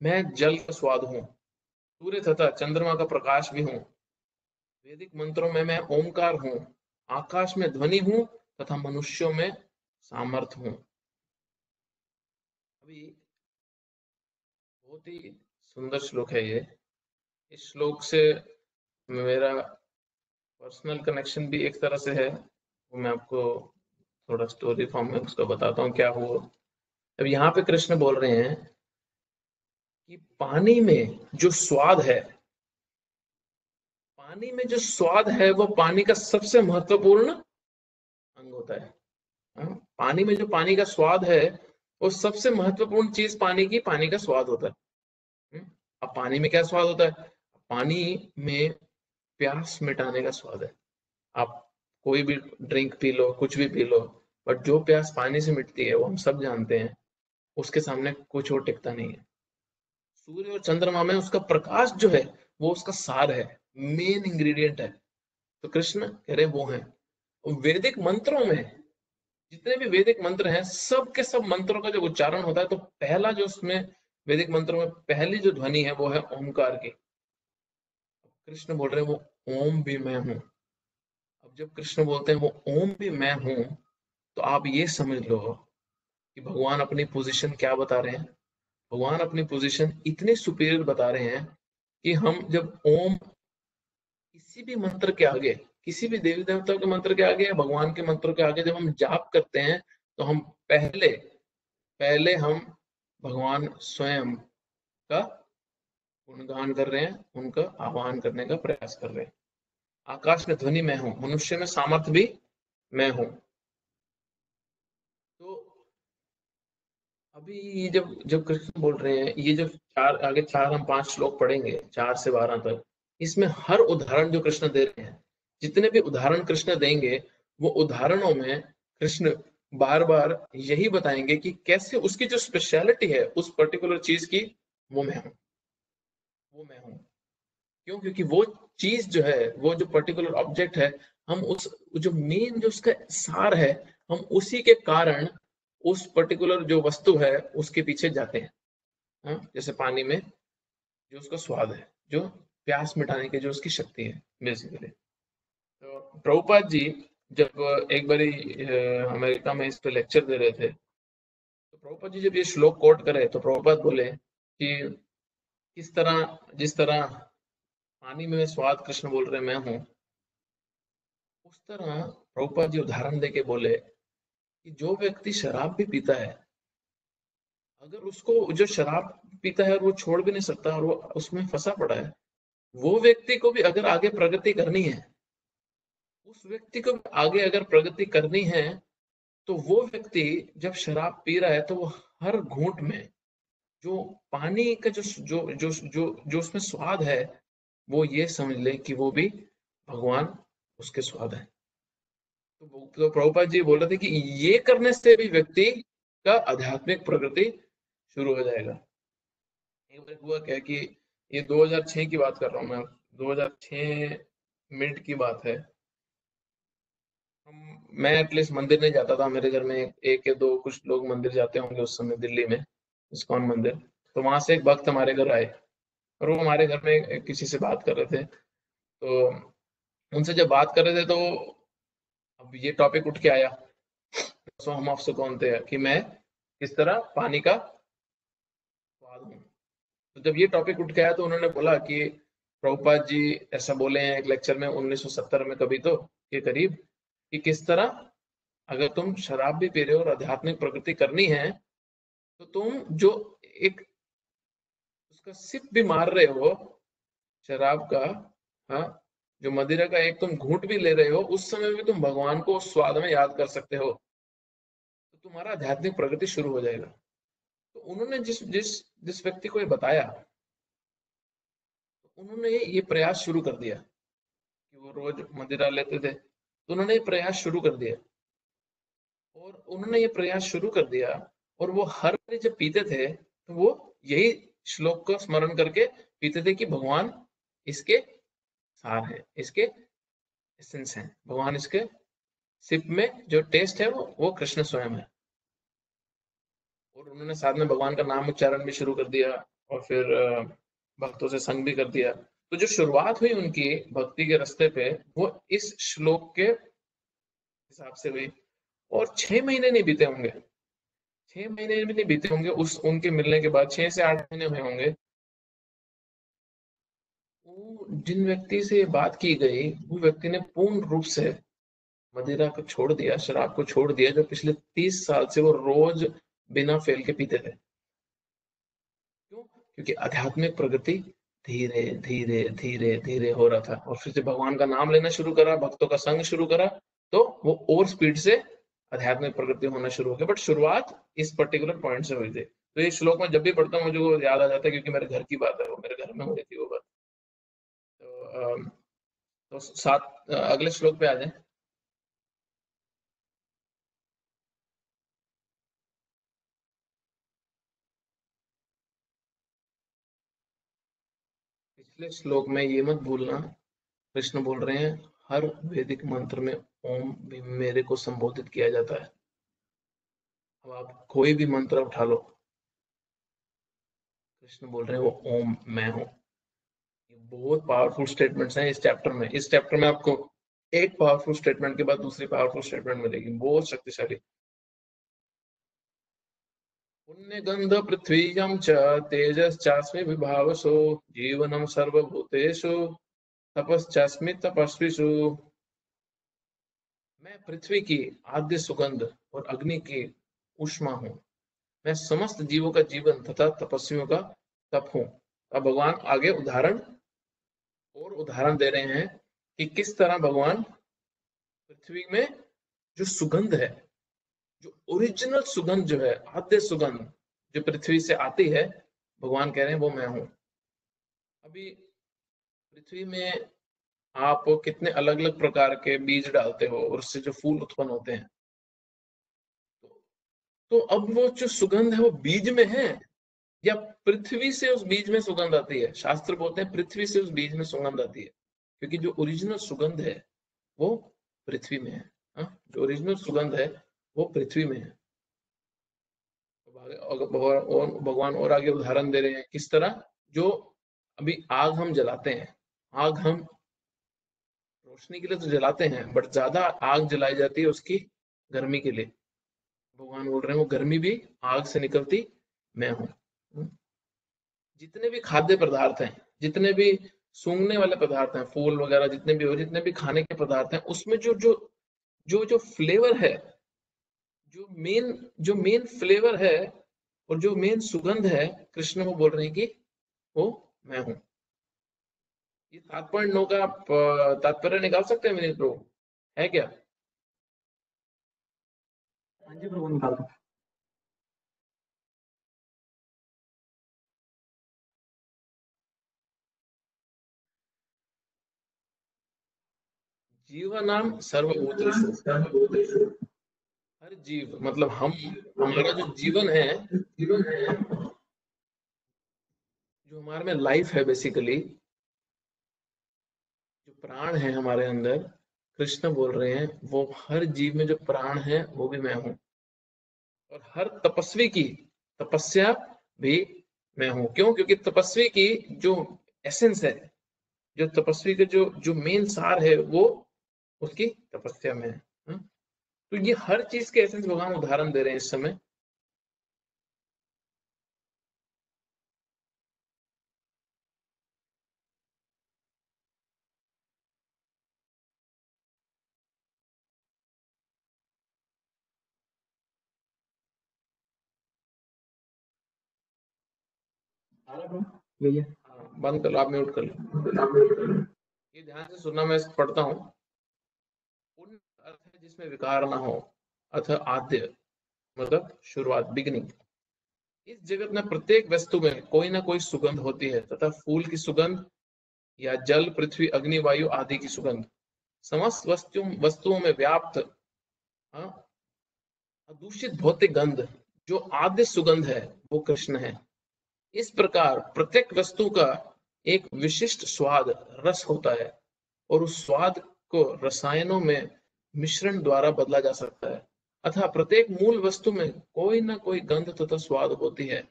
मैं जल का स्वाद हूँ, सूर्य तथा चंद्रमा का प्रकाश भी हूँ, वैदिक मंत्रों में मैं ओमकार हूँ, आकाश में ध्वनि हूँ तथा मनुष्यों में सामर्थ हूँ। अभी बहुत ही सुंदर श्लोक है ये। इस श्लोक से मेरा पर्सनल कनेक्शन भी एक तरह से है, वो मैं आपको थोड़ा स्टोरी फॉर्म में उसको बताता हूँ क्या हुआ। अब यहाँ पे कृष्ण बोल रहे हैं कि पानी में जो स्वाद है, पानी में जो स्वाद है वो पानी का सबसे महत्वपूर्ण अंग होता है। हाँ? पानी में जो पानी का स्वाद है वो सबसे महत्वपूर्ण चीज पानी का स्वाद होता है। अब पानी में क्या स्वाद होता है? पानी में प्यास मिटाने का स्वाद है। आप कोई भी ड्रिंक पी लो, कुछ भी पी लो, बट जो प्यास पानी से मिटती है वो हम सब जानते हैं, उसके सामने कुछ और टिकता नहीं है। सूर्य और चंद्रमा में उसका प्रकाश जो है वो उसका सार है, मेन इंग्रेडिएंट है। तो कृष्ण कह रहे वो है। वैदिक मंत्रों में जितने भी वैदिक मंत्र हैं, सब के सब मंत्रों का जब उच्चारण होता है तो पहला जो उसमें वैदिक मंत्रों में पहली जो ध्वनि है वो है ओमकार की। कृष्ण बोल रहे हैं वो ओम भी मैं हूं। अब जब कृष्ण बोलते हैं वो ओम भी मैं हूं, तो आप ये समझ लो कि भगवान अपनी पोजीशन क्या बता रहे हैं। भगवान अपनी पोजीशन इतनी सुपीरियर बता रहे हैं कि हम जब ओम किसी भी मंत्र के आगे, किसी भी देवी देवता के मंत्र के आगे या भगवान के मंत्र के आगे जब हम जाप करते हैं, तो हम पहले पहले हम भगवान स्वयं का गुणगान कर रहे हैं, उनका आह्वान करने का प्रयास कर रहे हैं। आकाश में ध्वनि मैं हूं, मनुष्य में सामर्थ्य भी मैं हूं। तो अभी ये जब जब कृष्ण बोल रहे हैं, ये जो चार हम 5 श्लोक पढ़ेंगे 4 से 12 तक, इसमें हर उदाहरण जो कृष्ण दे रहे हैं, जितने भी उदाहरण कृष्ण देंगे, वो उदाहरणों में कृष्ण बार बार यही बताएंगे कि कैसे उसकी जो स्पेशलिटी है उस पर्टिकुलर चीज की, वो मैं हूं, वो मैं हूं। क्यों? क्योंकि वो चीज जो है, वो जो पर्टिकुलर ऑब्जेक्ट है, हम उस जो मेन जो उसका सार है, हम उसी के कारण उस पर्टिकुलर जो वस्तु है उसके पीछे जाते हैं। हाँ? जैसे पानी में जो उसका स्वाद है, जो प्यास मिटाने की जो उसकी शक्ति है बेसिकली। तो प्रभुपाद जी जब एक बारी अमेरिका में इस पे लेक्चर दे रहे थे, तो प्रभुपाद जी जब ये श्लोक कोट करे तो प्रभुपाद बोले कि किस तरह, जिस तरह पानी में स्वाद कृष्ण बोल रहे मैं हूँ, उस तरह प्रभुपाद जी उदाहरण देके बोले कि जो व्यक्ति शराब भी पीता है, अगर उसको जो शराब पीता है और वो छोड़ भी नहीं सकता और वो उसमें फंसा पड़ा है, वो व्यक्ति को भी अगर आगे प्रगति करनी है, उस व्यक्ति को आगे अगर प्रगति करनी है, तो वो व्यक्ति जब शराब पी रहा है तो वो हर घूंट में जो पानी का जो उसमें स्वाद है, वो ये समझ ले कि वो भी भगवान उसके स्वाद है। तो प्रभुपाद जी बोल रहे थे कि ये करने से भी व्यक्ति का आध्यात्मिक प्रगति शुरू हो जाएगा। एक बार हुआ क्या कि ये 2006 की बात कर रहा हूँ मैं, 2006 मिड की बात है। मैं एटलीस्ट मंदिर नहीं जाता था, मेरे घर में एक या दो कुछ लोग मंदिर जाते होंगे उस समय दिल्ली में, इस्कॉन मंदिर। तो वहां से एक भक्त हमारे घर आए और वो हमारे घर में किसी से बात कर रहे थे। तो उनसे जब बात कर रहे थे तो अब ये टॉपिक उठ के आया, सो हम आपसे कौन थे, कि मैं किस तरह पानी का स्वाद हूँ। तो जब ये टॉपिक उठ के आया तो उन्होंने बोला कि प्रभुपाद जी ऐसा बोले हैं एक लेक्चर में 1970 में कभी तो के करीब, कि किस तरह अगर तुम शराब भी पी रहे हो और आध्यात्मिक प्रगति करनी है, तो तुम जो एक उसका सिप भी मार रहे हो शराब का, हाँ, जो मदिरा का एक तुम घूंट भी ले रहे हो, उस समय भी तुम भगवान को उस स्वाद में याद कर सकते हो, तो तुम्हारा आध्यात्मिक प्रगति शुरू हो जाएगा। तो उन्होंने जिस जिस जिस व्यक्ति को ये बताया, तो उन्होंने ये प्रयास शुरू कर दिया कि वो रोज मदिरा लेते थे, तो उन्होंने ये प्रयास शुरू कर दिया, और उन्होंने ये प्रयास शुरू कर दिया, और वो हर बारी जब पीते थे तो वो यही श्लोक को स्मरण करके पीते थे कि भगवान इसके सार है, इसके एसेंस है, भगवान इसके सिप में जो टेस्ट है वो कृष्ण स्वयं है। और उन्होंने साथ में भगवान का नाम उच्चारण भी शुरू कर दिया, और फिर भक्तों से संग भी कर दिया। तो जो शुरुआत हुई उनकी भक्ति के रास्ते पे, वो इस श्लोक के हिसाब से हुई। और 6 महीने नहीं बीते होंगे, 6 महीने भी नहीं बीते होंगे उस उनके मिलने के बाद, 6 से 8 महीने हुए होंगे, वो जिन व्यक्ति से बात की गई, वो व्यक्ति ने पूर्ण रूप से मदिरा को छोड़ दिया, शराब को छोड़ दिया, जो पिछले 30 साल से वो रोज बिना फेल के पीते थे। क्यों? क्योंकि आध्यात्मिक प्रगति धीरे धीरे धीरे धीरे हो रहा था, और फिर जब भगवान का नाम लेना शुरू करा, भक्तों का संग शुरू करा, तो वो और स्पीड से आध्यात्मिक प्रगति होना शुरू हो गया। बट शुरुआत इस पर्टिकुलर पॉइंट से हुई थी। तो ये श्लोक में जब भी पढ़ता हूँ मुझे वो याद आ जाता है, क्योंकि मेरे घर की बात है, वो मेरे घर में हुई थी वो बात। तो, अगले श्लोक पे आ जाए। पिछले श्लोक में ये मत भूलना, कृष्ण बोल रहे हैं हर वैदिक मंत्र में ओम भी मेरे को संबोधित किया जाता है। अब आप कोई भी मंत्र उठा लो, कृष्ण बोल रहे हैं वो ओम मैं हूं। ये बहुत पावरफुल स्टेटमेंट्स हैं इस चैप्टर में। इस चैप्टर में आपको एक पावरफुल स्टेटमेंट के बाद दूसरी पावरफुल स्टेटमेंट मिलेगी, बहुत शक्तिशाली। पुण्य गंध पृथ्वीयं च तेजश्चास्मि विभावसो जीवनम सर्वभूतेषु तपश्चास्मि तपस्विषु। मैं पृथ्वी की आद्य सुगंध और अग्नि की ऊष्मा हूँ। मैं समस्त जीवों का जीवन तथा तपस्वियों का तप हूं। अब भगवान आगे उदाहरण दे रहे हैं कि किस तरह भगवान पृथ्वी में जो सुगंध है, जो ओरिजिनल सुगंध जो है, आद्य सुगंध जो पृथ्वी से आती है, भगवान कह रहे हैं वो मैं हूं। अभी पृथ्वी में आप कितने अलग अलग प्रकार के बीज डालते हो और उससे जो फूल उत्पन्न होते हैं, तो अब वो जो सुगंध है वो बीज में है या पृथ्वी से उस बीज में सुगंध आती है? शास्त्र बोलते हैं पृथ्वी से उस बीज में सुगंध आती है, क्योंकि जो ओरिजिनल सुगंध है वो पृथ्वी में है। जो ओरिजिनल सुगंध है वो पृथ्वी में है। भगवान और आगे उदाहरण दे रहे हैं किस तरह, जो अभी आग हम जलाते हैं, आग हम रोशनी के लिए तो जलाते हैं, बट ज्यादा आग जलाई जाती है उसकी गर्मी के लिए। भगवान बोल रहे हैं वो गर्मी भी आग से निकलती मैं हूँ। जितने भी खाद्य पदार्थ हैं, जितने भी सूंघने वाले पदार्थ हैं, फूल वगैरह जितने भी हो, जितने भी खाने के पदार्थ हैं, उसमें जो जो जो जो फ्लेवर है, जो मेन फ्लेवर है और जो मेन सुगंध है, कृष्ण को बोल रहे हैं कि वो मैं हूँ। ये 7.9 का आप तात्पर्य निकाल सकते हैं विनीत प्रभु, है क्या? हाँ जी प्रभु, निकाल दो। जीवनाम सर्वभूतेषु, हर जीव मतलब हम, हमारा जो जीवन है, जो हमारे में लाइफ है, बेसिकली जो प्राण है हमारे अंदर, कृष्ण बोल रहे हैं वो हर जीव में जो प्राण है वो भी मैं हूं। और हर तपस्वी की तपस्या भी मैं हूं। क्यों? क्योंकि तपस्वी की जो एसेंस है, जो तपस्वी का जो जो मेन सार है, वो उसकी तपस्या में है। तो ये हर चीज के एसेंस भगवान उदाहरण दे रहे हैं इस समय। आ रहा प्रभु भैया। बंद कर लो, आप म्यूट कर लो। ये ध्यान से सुनना, मैं पढ़ता हूँ। पुण्य अर्थ है जिसमें विकार ना हो, अथ आद्य मतलब शुरुआत, बिगिनिंग। इस जगत में प्रत्येक वस्तु में कोई ना कोई सुगंध होती है, तथा फूल की सुगंध या जल, पृथ्वी, अग्नि, वायु आदि की सुगंध, समस्त वस्तुओं में व्याप्त अदूषित भौतिक गंध जो आद्य सुगंध है वो कृष्ण है। इस प्रकार प्रत्येक वस्तु का एक विशिष्ट स्वाद, रस होता है, और उस स्वाद को रसायनों में मिश्रण द्वारा बदला जा सकता है। अतः प्रत्येक मूल वस्तु में कोई ना कोई गंध तथा स्वाद होती है।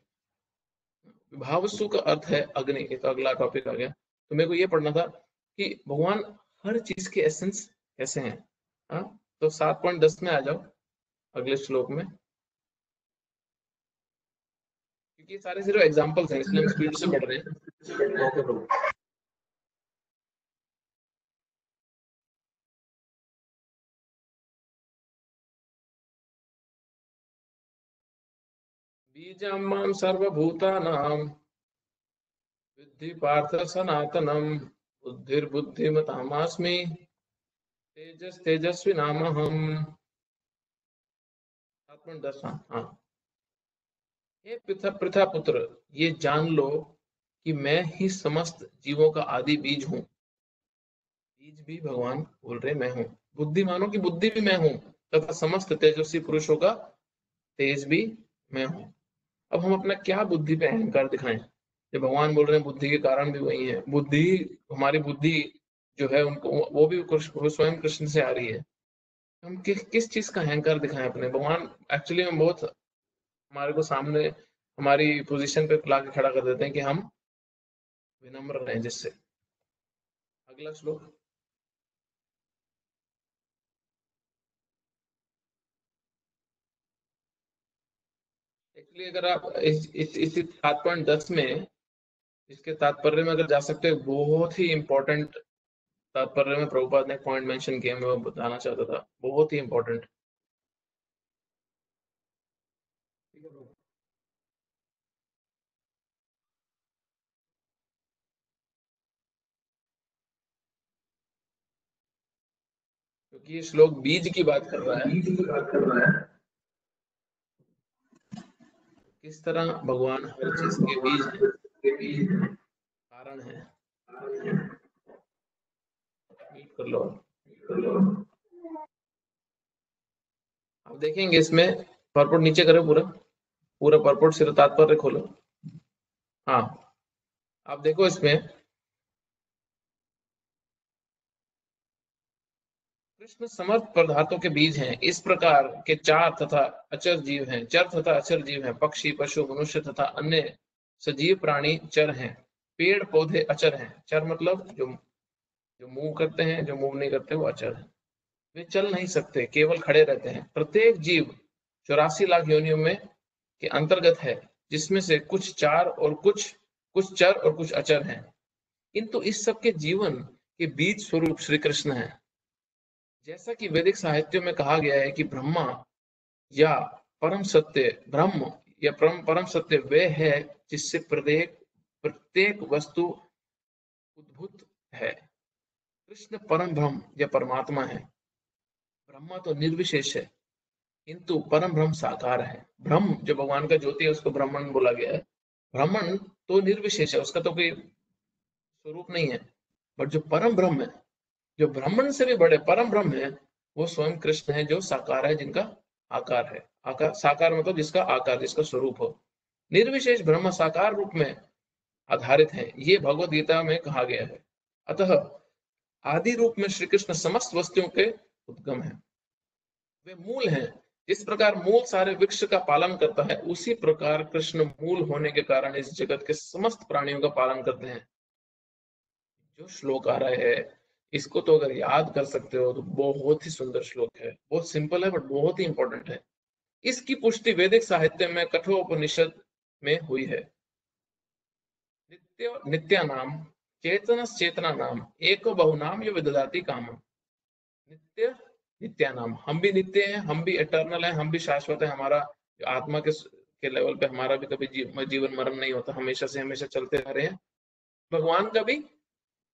विभावसु का अर्थ है अग्नि। एक अगला टॉपिक आ गया, तो मेरे को ये पढ़ना था कि भगवान हर चीज के एसेंस कैसे हैं। तो 7.10 में आ जाओ, अगले श्लोक में, क्योंकि ये सारे सिर्फ एग्जांपल्स हैं, इसलिए हम स्पीड से पढ़ रहे हैं। बीजं मां सर्वभूतानां विद्धि पार्थ सनातनम, बुद्धिर्बुद्धिमतामस्मि, तेजस तेजस्विनामहम्। 7.10। हाँ, हे पृथा पृथा पुत्र, ये जान लो कि मैं ही समस्त जीवों का आदि बीज हूँ। बीज भी भगवान बोल रहे मैं हूँ। बुद्धिमानों की बुद्धि भी मैं हूँ, तथा समस्त तेजस्वी पुरुषों का तेज भी मैं हूँ। अब हम अपना क्या बुद्धि पे अहंकार दिखाएं? जो भगवान बोल रहे हैं बुद्धि के कारण भी वही है। बुद्धि, हमारी बुद्धि जो है उनको, वो भी वो स्वयं कृष्ण से आ रही है। हम किस चीज का अहंकार दिखाएं अपने? भगवान एक्चुअली में बहुत हमारे को सामने हमारी पोजीशन पे ला के खड़ा कर देते हैं कि हम विनम्र रहें जिससे। अगला श्लोक। एक्चुअली अगर आप इस 7.10 में इसके तात्पर्य में अगर जा सकते हैं, बहुत ही इंपॉर्टेंट तात्पर्य में प्रभुपाद ने पॉइंट मेंशन किया, मैं वो बताना चाहता था, बहुत ही इंपॉर्टेंट। ठीक है प्रभु। क्योंकि ये श्लोक बीज की बात कर रहा है, किस तरह भगवान हर चीज के बीज है, कारण है। म्यूट कर लो। अब देखेंगे इसमें परपोर्ट नीचे करो, पूरा पूरा परपोर्ट सिर तात्पर्य खोलो। हाँ, आप देखो इसमें कृष्ण समर्थ पदार्थों के बीज हैं। इस प्रकार के चार तथा अचर जीव हैं, चर तथा अचर जीव हैं। पक्षी, पशु, मनुष्य तथा अन्य सजीव प्राणी चर हैं। पेड़ पौधे अचर हैं। चर मतलब जो जो मूव करते हैं, जो मूव नहीं करते वो अचर है। वे चल नहीं सकते, केवल खड़े रहते हैं। प्रत्येक जीव 84 लाख योनियों में के अंतर्गत है, जिसमें से कुछ चार और कुछ चर और कुछ अचर हैं। किंतु इस सब के जीवन के बीज स्वरूप श्री कृष्ण है। जैसा कि वैदिक साहित्यों में कहा गया है कि ब्रह्मा या परम सत्य ब्रह्म या परम सत्य वे है जिससे प्रत्येक प्रत्येक वस्तु उद्भूत है। कृष्ण परम ब्रह्म या परमात्मा है। ब्रह्मा तो निर्विशेष है, किंतु परम ब्रह्म साकार है। ब्रह्म जो भगवान का ज्योति है उसको ब्रह्मन बोला गया है। ब्रह्मन तो निर्विशेष है, उसका तो कोई स्वरूप नहीं है। बट जो परम ब्रह्म है, जो ब्राह्मण से भी बड़े परम ब्रह्म है, वो स्वयं कृष्ण है, जो साकार है, जिनका आकार है। आकार साकार मतलब जिसका आकार, जिसका स्वरूप हो। निर्विशेष ब्रह्म साकार रूप में आधारित है, ये भगवत गीता में कहा गया है। अतः आदि रूप में श्री कृष्ण समस्त वस्तुओं के उद्गम है। वे मूल हैं। जिस प्रकार मूल सारे वृक्ष का पालन करता है, उसी प्रकार कृष्ण मूल होने के कारण इस जगत के समस्त प्राणियों का पालन करते हैं। जो श्लोक आ रहा है, इसको तो अगर याद कर सकते हो तो बहुत ही सुंदर श्लोक है। बहुत सिंपल है बट बहुत ही इंपॉर्टेंट है। इसकी पुष्टि वैदिक साहित्य में कठोपनिषद में हुई है। नित्य नित्यानाम चेतना नाम एको बहुनाम यो विदधाति कामम। नित्य नित्यानाम, हम भी नित्य हैं, हम भी इटर्नल हैं, हम भी शाश्वत है। हमारा आत्मा के लेवल पे हमारा भी कभी जीवन मरण नहीं होता, हमेशा से हमेशा चलते रह रहे हैं। भगवान का भी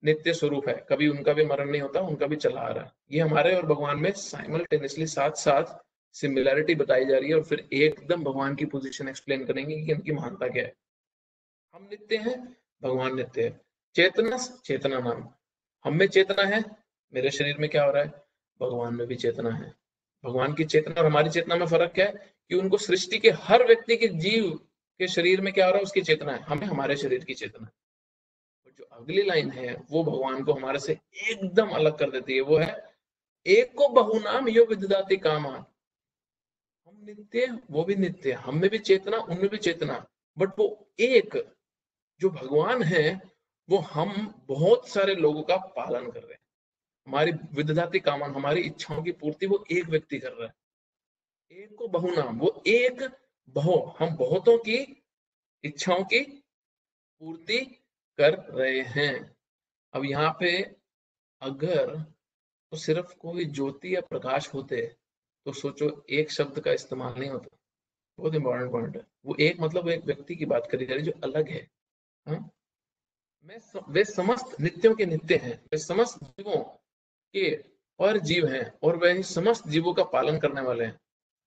नित्य स्वरूप है, कभी उनका भी मरण नहीं होता, उनका भी चला आ रहा है। ये हमारे और भगवान में साइमल्टेनियसली साथ साथ सिमिलैरिटी बताई जा रही है, और फिर एकदम भगवान की पोजीशन एक्सप्लेन करेंगे कि इनकी महानता क्या है। हम नित्य हैं, भगवान नित्य है। चेतना चेतना नाम, हम में चेतना है, मेरे शरीर में क्या हो रहा है, भगवान में भी चेतना है। भगवान की चेतना और हमारी चेतना में फर्क क्या है कि उनको सृष्टि के हर व्यक्ति के जीव के शरीर में क्या हो रहा है, उसकी चेतना है, हमें हमारे शरीर की चेतना है। और जो अगली लाइन है वो भगवान को हमारे से एकदम अलग कर देती है। वो है एक को बहुनाम यो विदधाति कामा। हम नित्य, वो भी नित्य, हम में भी चेतना, उनमें भी चेतना, बट वो एक जो भगवान है, वो हम बहुत सारे लोगों का पालन कर रहे हैं। हमारी विदधाति कामान, हमारी इच्छाओं की पूर्ति वो एक व्यक्ति कर रहा है। एक को बहुनाम, वो एक बहु, हम बहुतों की इच्छाओं की पूर्ति कर रहे हैं। अब यहाँ पे अगर तो सिर्फ कोई ज्योति या प्रकाश होते तो सोचो एक शब्द का इस्तेमाल नहीं होता। बहुत इंपॉर्टेंट पॉइंट है। वो एक मतलब वो एक व्यक्ति की बात करी जा रही जो अलग है। हाँ? वे समस्त नित्यों के नित्य हैं, वे समस्त जीवों के पर जीव हैं, और वे ही समस्त जीवों का पालन करने वाले हैं।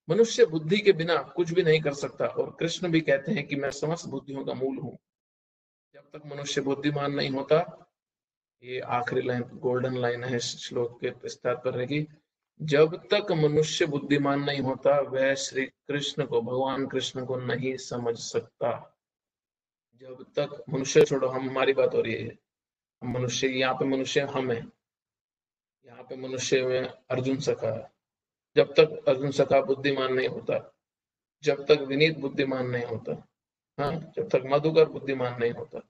मनुष्य बुद्धि के बिना कुछ भी नहीं कर सकता, और कृष्ण भी कहते हैं कि मैं समस्त बुद्धियों का मूल हूँ। जब तक मनुष्य बुद्धिमान नहीं होता, ये आखिरी लाइन गोल्डन लाइन है इस श्लोक के विस्तार पर रहेगी, जब तक मनुष्य बुद्धिमान नहीं होता वह श्री कृष्ण को, भगवान कृष्ण को नहीं समझ सकता। जब तक मनुष्य छोड़ो, हम हमारी बात हो रही है, हम मनुष्य, यहाँ पे मनुष्य हम है, यहाँ पे मनुष्य में अर्जुन सखा है। जब तक अर्जुन सखा बुद्धिमान नहीं होता, जब तक विनीत बुद्धिमान नहीं होता, हाँ, जब तक मधुकर बुद्धिमान नहीं होता,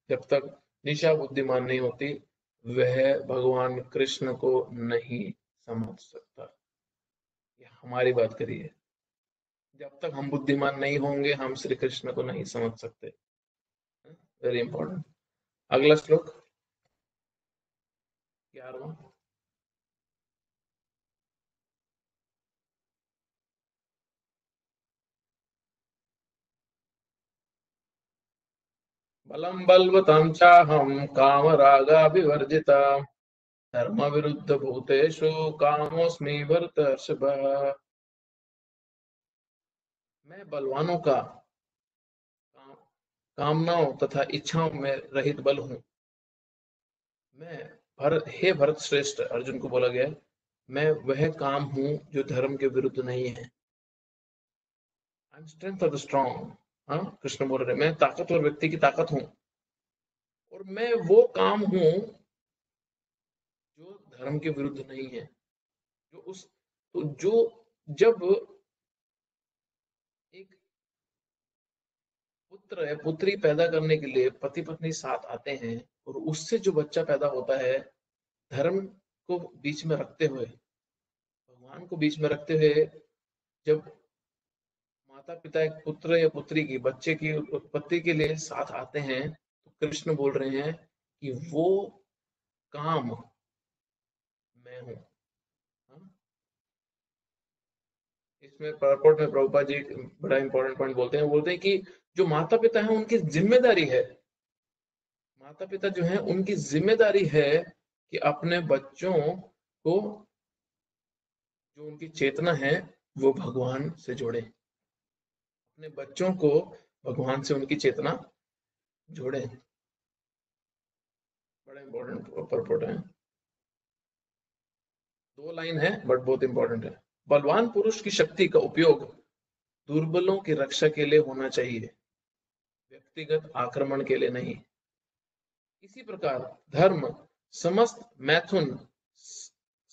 जब तक निशा बुद्धिमान नहीं होती, वह भगवान कृष्ण को नहीं समझ सकता। ये हमारी बात करिए। जब तक हम बुद्धिमान नहीं होंगे, हम श्री कृष्ण को नहीं समझ सकते। Very important. अगला श्लोक 11वां। बलम बलवतां चाहं कामरागाभिवर्जिता धर्म विरुद्ध भूतेषु कामोऽस्मि भरतर्षभ। मैं बलवानों का कामनाओं तथा इच्छाओं में रहित बल हूँ। हे भरत श्रेष्ठ, अर्जुन को बोला गया, मैं वह काम हूँ जो धर्म के विरुद्ध नहीं है। I am strength of the strong. हाँ, कृष्ण बोल रहे, मैं ताकतवर व्यक्ति की ताकत हूँ, और मैं वो काम हूँ जो धर्म के विरुद्ध नहीं है। जो जब एक पुत्र या पुत्री पैदा करने के लिए पति पत्नी साथ आते हैं, और उससे जो बच्चा पैदा होता है, धर्म को बीच में रखते हुए, भगवान को बीच में रखते हुए, जब माता पिता एक पुत्र या पुत्री की, बच्चे की उत्पत्ति के लिए साथ आते हैं, तो कृष्ण बोल रहे हैं कि वो काम मैं हूं। इसमें परपोर्ट में प्रभुपाद जी बड़ा इंपॉर्टेंट पॉइंट बोलते हैं कि जो माता पिता है उनकी जिम्मेदारी है, माता पिता जो है उनकी जिम्मेदारी है कि अपने बच्चों को, जो उनकी चेतना है, वो भगवान से जोड़े, अपने बच्चों को भगवान से उनकी चेतना जोड़े। बड़ा इंपॉर्टेंट परपोर्ट है, 2 लाइन है बट बहुत इंपॉर्टेंट है। बलवान पुरुष की शक्ति का उपयोग दुर्बलों की रक्षा के लिए होना चाहिए, व्यक्तिगत आक्रमण के लिए नहीं। इसी प्रकार धर्म समस्त मैथुन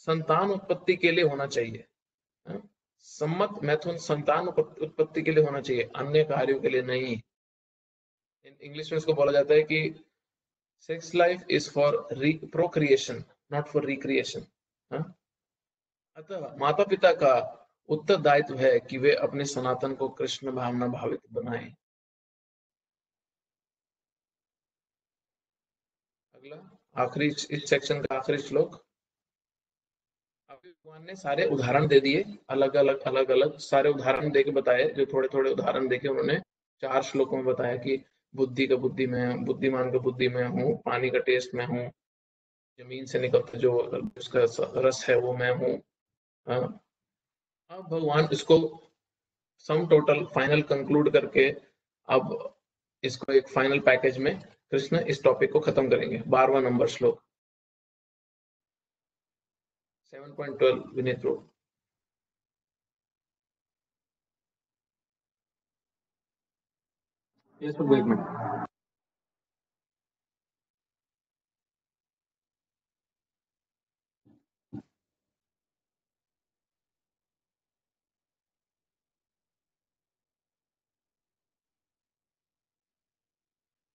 संतान उत्पत्ति के लिए होना चाहिए। सम्मत मैथुन संतान उत्पत्ति के लिए होना चाहिए, अन्य कार्यों के लिए नहीं। इंग्लिश में इसको बोला जाता है कि sex life is for procreation, not for recreation. अतः माता पिता का उत्तरदायित्व है कि वे अपने सनातन को कृष्ण भावना भावित बनाएं। अगला आखिरी, इस सेक्शन का आखिरी श्लोक। अभी भगवान ने सारे उदाहरण दे दिए, अलग अलग सारे उदाहरण देके बताए, जो थोड़े थोड़े उदाहरण देके उन्होंने 4 श्लोकों में बताया कि बुद्धि का बुद्धि में, बुद्धिमान का बुद्धि में हूँ, पानी का टेस्ट में हूँ, जमीन से निकलता जो उसका रस है वो मैं हूँ। अब भगवान इसको सम टोटल फाइनल कंक्लूड करके अब इसको एक फाइनल पैकेज में कृष्ण इस टॉपिक को खत्म करेंगे। 12वां नंबर श्लोक 7.12 विनीत रो। यस प्रभु, 1 मिनट।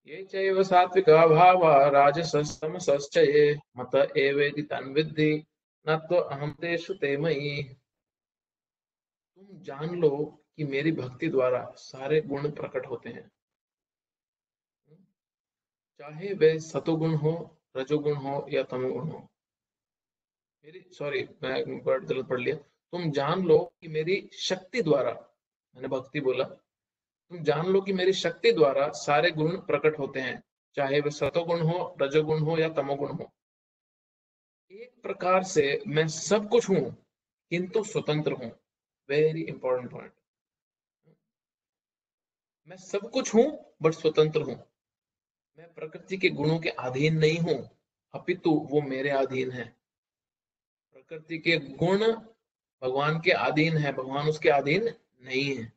ये चैव सात्विका भावा राजसस्तमसश्च ये मत एवेति तन्विद्धि न तो अहं तेषु ते मयि। तुम जान लो कि मेरी भक्ति द्वारा सारे गुण प्रकट होते हैं, चाहे वे सतोगुण हो, रजोगुण हो या तमोगुण हो। मैं वर्ड गलत पढ़ लिया। तुम जान लो कि मेरी शक्ति द्वारा, मैंने भक्ति बोला, तुम जान लो कि मेरी शक्ति द्वारा सारे गुण प्रकट होते हैं, चाहे वे सतोगुण हो, रजोगुण हो या तमोगुण हो। एक प्रकार से मैं सब कुछ हूं किंतु स्वतंत्र हूं। Very important point. मैं सब कुछ हूं बट स्वतंत्र हूं। मैं प्रकृति के गुणों के अधीन नहीं हूं, अपितु वो मेरे अधीन है। प्रकृति के गुण भगवान के अधीन है, भगवान उसके अधीन नहीं है।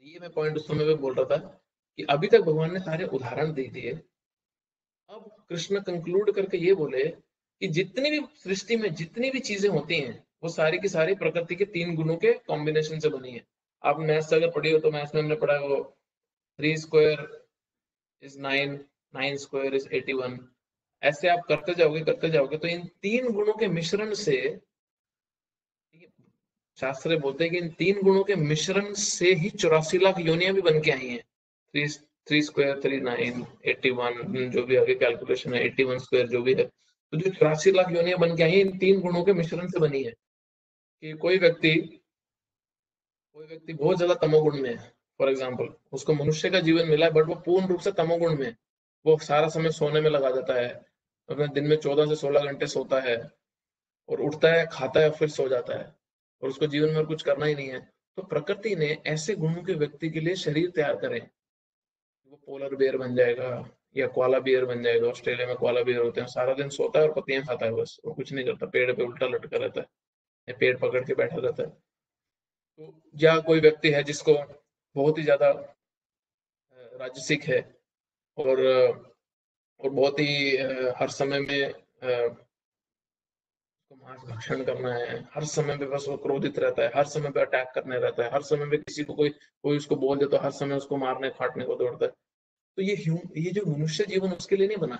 ये मैं पॉइंट उस समय पे बोल रहा था कि अभी तक भगवान ने सारे उदाहरण दे दिए। अब कृष्ण कंक्लूड करके ये बोले कि जितनी भी सृष्टि में जितनी भी चीजें होती हैं, वो सारी की सारी प्रकृति के 3 गुणों के कॉम्बिनेशन से बनी है। आप मैथ्स अगर पढ़ी हो तो मैथ्स में हमने पढ़ा है वो 3 स्क्वायर इज 9, 9 स्क्वायर इज 81। ऐसे आप करते जाओगे तो इन 3 गुणों के मिश्रण से, शास्त्र बोलते हैं कि इन 3 गुणों के मिश्रण से ही 84 लाख योनियां भी बन के आई हैं। 3 स्क्वायर 39, 81 जो भी आगे कैलकुलेशन है, 81 स्क्वायर जो भी है, तो जो 84 लाख योनियां बन के आई हैं इन 3 गुणों के मिश्रण से बनी है। कि कोई व्यक्ति बहुत ज्यादा तमोगुण में है, फॉर एग्जाम्पल उसको मनुष्य का जीवन मिला है बट वो पूर्ण रूप से तमोगुण में है। वो सारा समय सोने में लगा देता है, अपने दिन में 14 से 16 घंटे सोता है और उठता है, खाता है, फिर सो जाता है और उसको जीवन में और कुछ करना ही नहीं है, तो प्रकृति ने ऐसे गुणों के व्यक्ति के लिए शरीर तैयार करे। वो पोलर बेयर बन जाएगा या कोआला बियर बन जाएगा। ऑस्ट्रेलिया में कोआला बियर होते हैं, सारा दिन सोता है और पत्तियां खाता है, बस वो कुछ नहीं करता, पेड़ पे उल्टा लटका रहता है या पेड़ पकड़ के बैठा रहता है। तो या कोई व्यक्ति है जिसको बहुत ही ज्यादा राजसिक है और बहुत ही हर समय में मांस भक्षण करना है, हर समय पे बस वो क्रोधित रहता है, हर समय पे अटैक करने रहता है, हर समय पे किसी को कोई कोई उसको बोल दे तो हर समय उसको मारने काटने को दौड़ता है। तो ये जो मनुष्य जीवन उसके लिए नहीं बना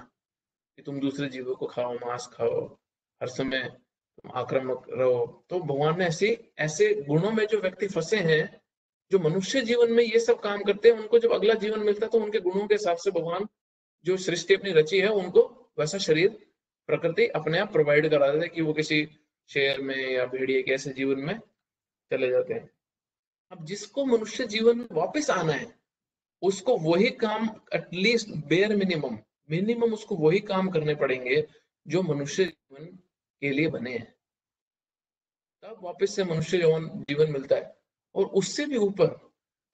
कि तुम दूसरे जीवों को खाओ, मांस खाओ, हर समय तुम आक्रामक रहो। तो भगवान ने ऐसे गुणों में जो व्यक्ति फंसे हैं, जो मनुष्य जीवन में ये सब काम करते हैं, उनको जब अगला जीवन मिलता है तो उनके गुणों के हिसाब से भगवान जो सृष्टि अपनी रची है उनको वैसा शरीर प्रकृति अपने आप प्रोवाइड करा देते हैं कि वो किसी शेर में या भेड़िए के ऐसे जीवन में चले जाते हैं। अब जिसको मनुष्य जीवन में वापस आना है उसको वही काम, एटलीस्ट बेयर मिनिमम उसको वही काम करने पड़ेंगे जो मनुष्य जीवन के लिए बने हैं, तब वापस से मनुष्य जीवन जीवन मिलता है। और उससे भी ऊपर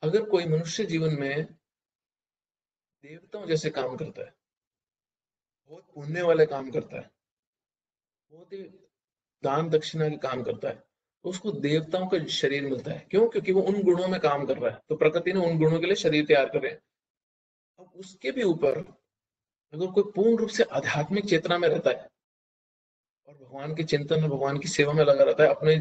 अगर कोई मनुष्य जीवन में देवताओं जैसे काम करता है, बहुत पुण्य वाले काम करता है, बहुत ही दान दक्षिणा के काम करता है, तो उसको देवताओं का शरीर मिलता है। क्यों? क्योंकि वो उन गुणों में काम कर रहा है, तो प्रकृति ने उन गुणों के लिए शरीर तैयार करे हैं। अब उसके भी ऊपर अगर कोई पूर्ण रूप से आध्यात्मिक चेतना में रहता है और भगवान के चिंतन में, भगवान की सेवा में लगा रहता है, अपने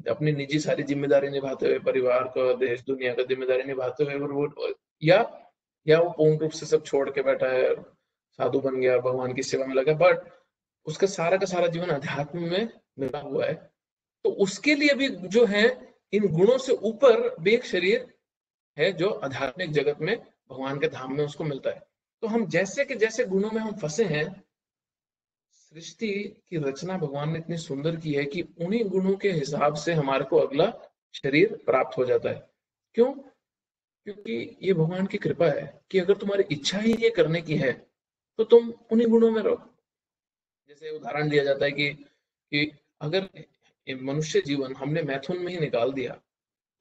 अपनी निजी सारी जिम्मेदारी निभाते हुए, परिवार का, देश दुनिया का जिम्मेदारी निभाते हुए, और वो या या वो पूर्ण रूप से सब छोड़ के बैठा है, साधु बन गया, भगवान की सेवा में लगा, बट उसका सारा का सारा जीवन अध्यात्म में मिला हुआ है, तो उसके लिए भी जो है इन गुणों से ऊपर भी एक शरीर है जो आध्यात्मिक जगत में भगवान के धाम में उसको मिलता है। तो हम जैसे के जैसे गुणों में हम फंसे हैं, सृष्टि की रचना भगवान ने इतनी सुंदर की है कि उन्हीं गुणों के हिसाब से हमारे को अगला शरीर प्राप्त हो जाता है। क्यों? क्योंकि ये भगवान की कृपा है कि अगर तुम्हारी इच्छा ही ये करने की है तो तुम उन्हीं गुणों में रहो। जैसे उदाहरण दिया जाता है कि अगर मनुष्य जीवन हमने मैथुन में ही निकाल दिया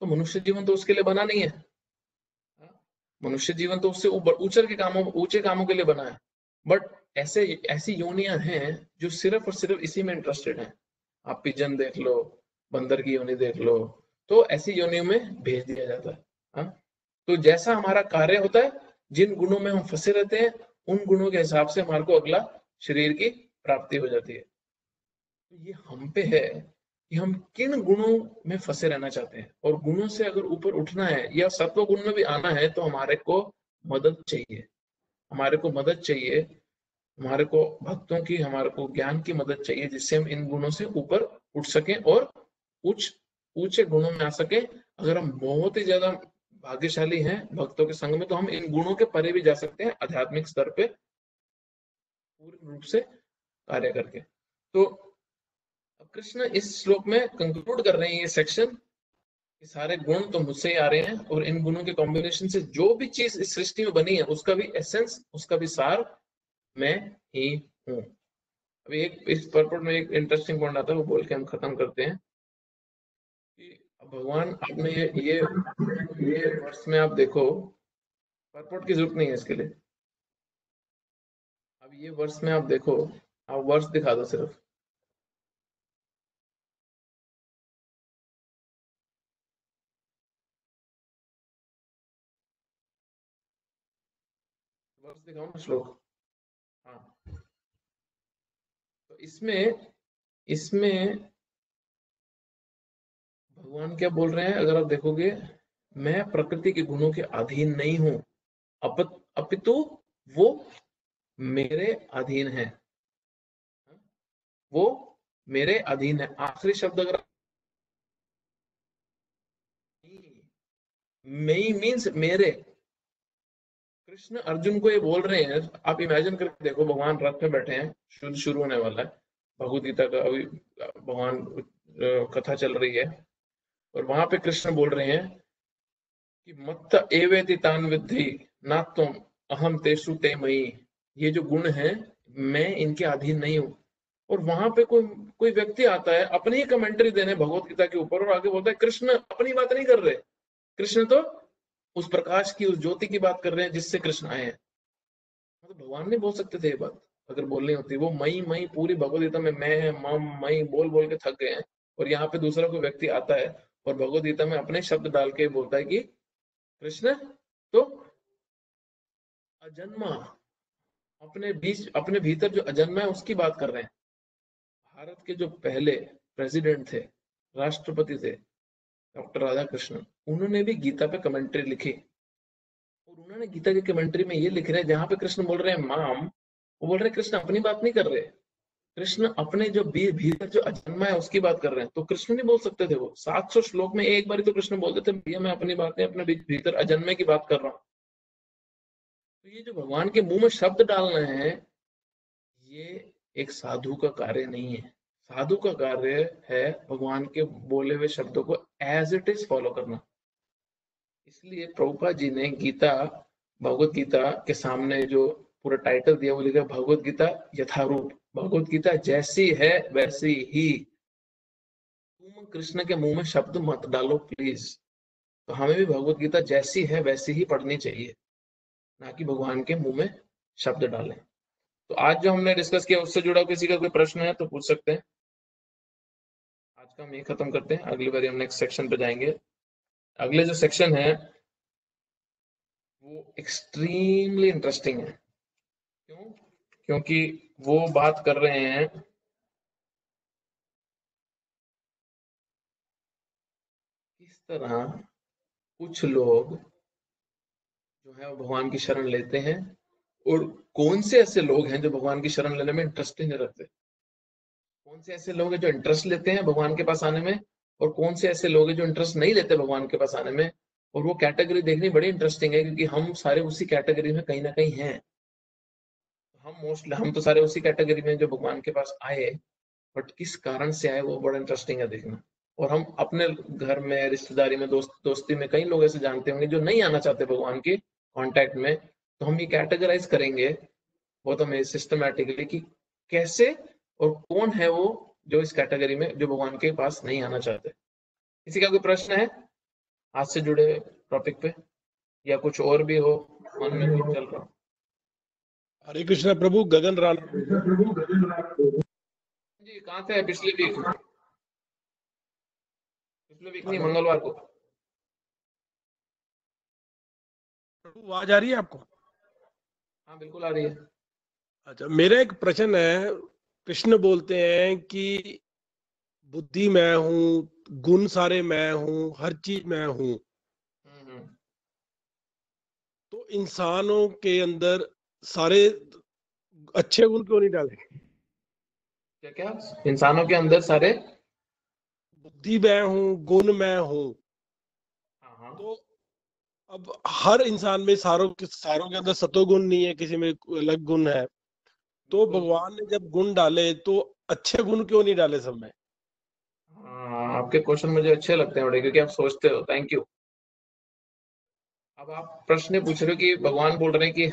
तो मनुष्य जीवन तो उसके लिए बना नहीं है। मनुष्य जीवन तो उससे ऊंचे कामों के लिए बना है, बट ऐसी योनियां हैं जो सिर्फ और सिर्फ इसी में इंटरेस्टेड हैं। आप पिजन देख लो, बंदर की योनि देख लो, तो ऐसी योनियों में भेज दिया जाता है। हाँ? तो जैसा हमारा कार्य होता है, जिन गुणों में हम फंसे रहते हैं, उन गुणों के हिसाब से हमारे को अगला शरीर की प्राप्ति हो जाती है। तो ये हम पे है कि हम किन गुणों में फंसे रहना चाहते हैं, और गुणों से अगर ऊपर उठना है या सत्व गुण में भी आना है तो हमारे को मदद चाहिए, हमारे को मदद चाहिए, हमारे को भक्तों की, हमारे को ज्ञान की मदद चाहिए, जिससे हम इन गुणों से ऊपर उठ सकें और उच्च ऊंचे गुणों में आ सके। अगर हम बहुत ही ज्यादा भाग्यशाली हैं भक्तों के संग में, तो हम इन गुणों के परे भी जा सकते हैं आध्यात्मिक स्तर पे पूर्ण रूप से कार्य करके। तो अब कृष्ण इस श्लोक में कंक्लूड कर रहे हैं ये सेक्शन कि सारे गुण तो मुझसे ही आ रहे हैं, और इन गुणों के कॉम्बिनेशन से जो भी चीज इस सृष्टि में बनी है उसका भी एसेंस, उसका भी सार मैं ही हूँ। अभी एक इस पर्पट में एक इंटरेस्टिंग पॉइंट आता है, वो बोल के हम खत्म करते हैं कि भगवान आपने ये वर्ष में आप देखो, पर्पट की जरूरत नहीं है इसके लिए। अब ये वर्ष में आप देखो, आप वर्ष दिखा दो सिर्फ, वर्ष दिखाओ ना, श्लोक। हाँ, तो इसमें इसमें भगवान क्या बोल रहे हैं अगर आप देखोगे, मैं प्रकृति के गुणों के अधीन नहीं हूं, अपितु वो मेरे अधीन है, वो मेरे अधीन है। आखिरी शब्द अगर मई मीन्स मेरे, कृष्ण अर्जुन को ये बोल रहे हैं। आप इमेजिन करके देखो, भगवान रथ में बैठे हैं, शुद्ध शुरू होने वाला है, भगवद गीता का अभी भगवान कथा चल रही है, और वहां पे कृष्ण बोल रहे हैं कि मत्त एवेति तान विद्धि ना तुम अहम तेषु ते मयि। ये जो गुण है मैं इनके अधीन नहीं हूँ। और वहां पे कोई व्यक्ति आता है अपनी ही कमेंट्री देने भगवत गीता के ऊपर, और आगे बोलता है कृष्ण अपनी बात नहीं कर रहे, कृष्ण तो उस प्रकाश की, उस ज्योति की बात कर रहे हैं जिससे कृष्ण आए हैं। मतलब भगवान नहीं बोल सकते थे ये बात, अगर बोलनी होती। वो मई पूरी भगवत गीता में मैं मम मई बोल बोल के थक गए हैं, और यहाँ पे दूसरा कोई व्यक्ति आता है और भगवत गीता में अपने शब्द डाल के बोलता है कि कृष्ण तो अजन्मा, अपने बीच अपने भीतर जो अजन्मा है उसकी बात कर रहे हैं। भारत के जो पहले प्रेसिडेंट थे, राष्ट्रपति थे, डॉक्टर राधा कृष्णन, उन्होंने भी गीता पे कमेंट्री लिखी, और उन्होंने गीता की कमेंट्री में ये लिख रहे हैं, जहां पे कृष्ण बोल रहे हैं माम, वो बोल रहे हैं कृष्ण अपनी बात नहीं कर रहे, कृष्ण अपने जो भीतर जो अजन्मा है उसकी बात कर रहे हैं। तो कृष्ण नहीं बोल सकते थे वो 700 श्लोक में एक बार ही तो कृष्ण बोलते थे भैया मैं अपनी बात नहीं, अपने भीतर अजन्मे की बात कर रहा हूँ। तो ये जो भगवान के मुंह में शब्द डालना है, ये एक साधु का कार्य नहीं है। साधु का कार्य है भगवान के बोले हुए शब्दों को एज इट इज फॉलो करना। इसलिए प्रभुपाद जी ने गीता, भगवत गीता के सामने जो पूरा टाइटल दिया वो लिखा भगवत गीता यथारूप, भगवत गीता जैसी है वैसी ही। तुम कृष्ण के मुंह में शब्द मत डालो प्लीज। तो हमें भी भगवत गीता जैसी है वैसी ही पढ़नी चाहिए, ना कि भगवान के मुंह में शब्द डालें। तो आज जो हमने डिस्कस किया उससे जुड़ा किसी का कोई प्रश्न है तो पूछ सकते हैं। आज का हम ये खत्म करते हैं, अगली बार हम नेक्स्ट सेक्शन पे जाएंगे। अगले जो सेक्शन है वो एक्सट्रीमली इंटरेस्टिंग है। क्यों? क्योंकि वो बात कर रहे हैं किस तरह कुछ लोग जो है वो भगवान की शरण लेते हैं, और कौन से ऐसे लोग हैं जो भगवान की शरण लेने में इंटरेस्ट ही नहीं रखते। कौन से ऐसे लोग हैं जो इंटरेस्ट लेते हैं भगवान के पास आने में, और कौन से ऐसे लोग हैं जो इंटरेस्ट नहीं लेते भगवान के पास आने में। और वो कैटेगरी देखनी बड़ी इंटरेस्टिंग है, क्योंकि हम सारे उसी कैटेगरी में कहीं ना कहीं हैं। हम तो सारे उसी कैटेगरी में जो भगवान के पास आए, बट किस कारण से आए वो बड़ा इंटरेस्टिंग है देखना। और हम अपने घर में, रिश्तेदारी में, दोस्ती में कई लोग ऐसे जानते होंगे जो नहीं आना चाहते भगवान के कांटेक्ट में। तो हम ये कैटेगराइज करेंगे बहुत हमें सिस्टमैटिकली कि कैसे और कौन है वो जो इस कैटेगरी में जो भगवान के पास नहीं आना चाहते। किसी का कोई प्रश्न है आज से जुड़े टॉपिक पे, या कुछ और भी हो मन में कुछ चल रहा? हरे कृष्णा प्रभु, गगन राणा जी कहाँ थे पिछले वीक? पिछले वीक नहीं, मंगलवार को। प्रभु आवाज आ रही है आपको? हाँ बिल्कुल आ रही है। अच्छा, मेरा एक प्रश्न है। कृष्ण बोलते हैं कि बुद्धि मैं हूँ, गुण सारे मैं हूँ, हर चीज मैं हूँ। तो इंसानों के अंदर सारे अच्छे गुण क्यों नहीं डाले? क्या क्या इंसानों के अंदर सारे बुद्धि मैं हूँ, गुण मैं हूँ। हाँ तो अब हर इंसान में सारों के अंदर सतोगुण नहीं है, किसी में अलग गुण है। तो बिल्कुल। भगवान ने जब गुण डाले तो अच्छे गुण क्यों नहीं डाले सब में? हाँ, आपके क्वेश्चन मुझे अच्छे लगते हैं बड़े, क्योंकि आप सोचते हो। Thank you. अब आप प्रश्न पूछ रहे हो कि भगवान बोल रहे हैं कि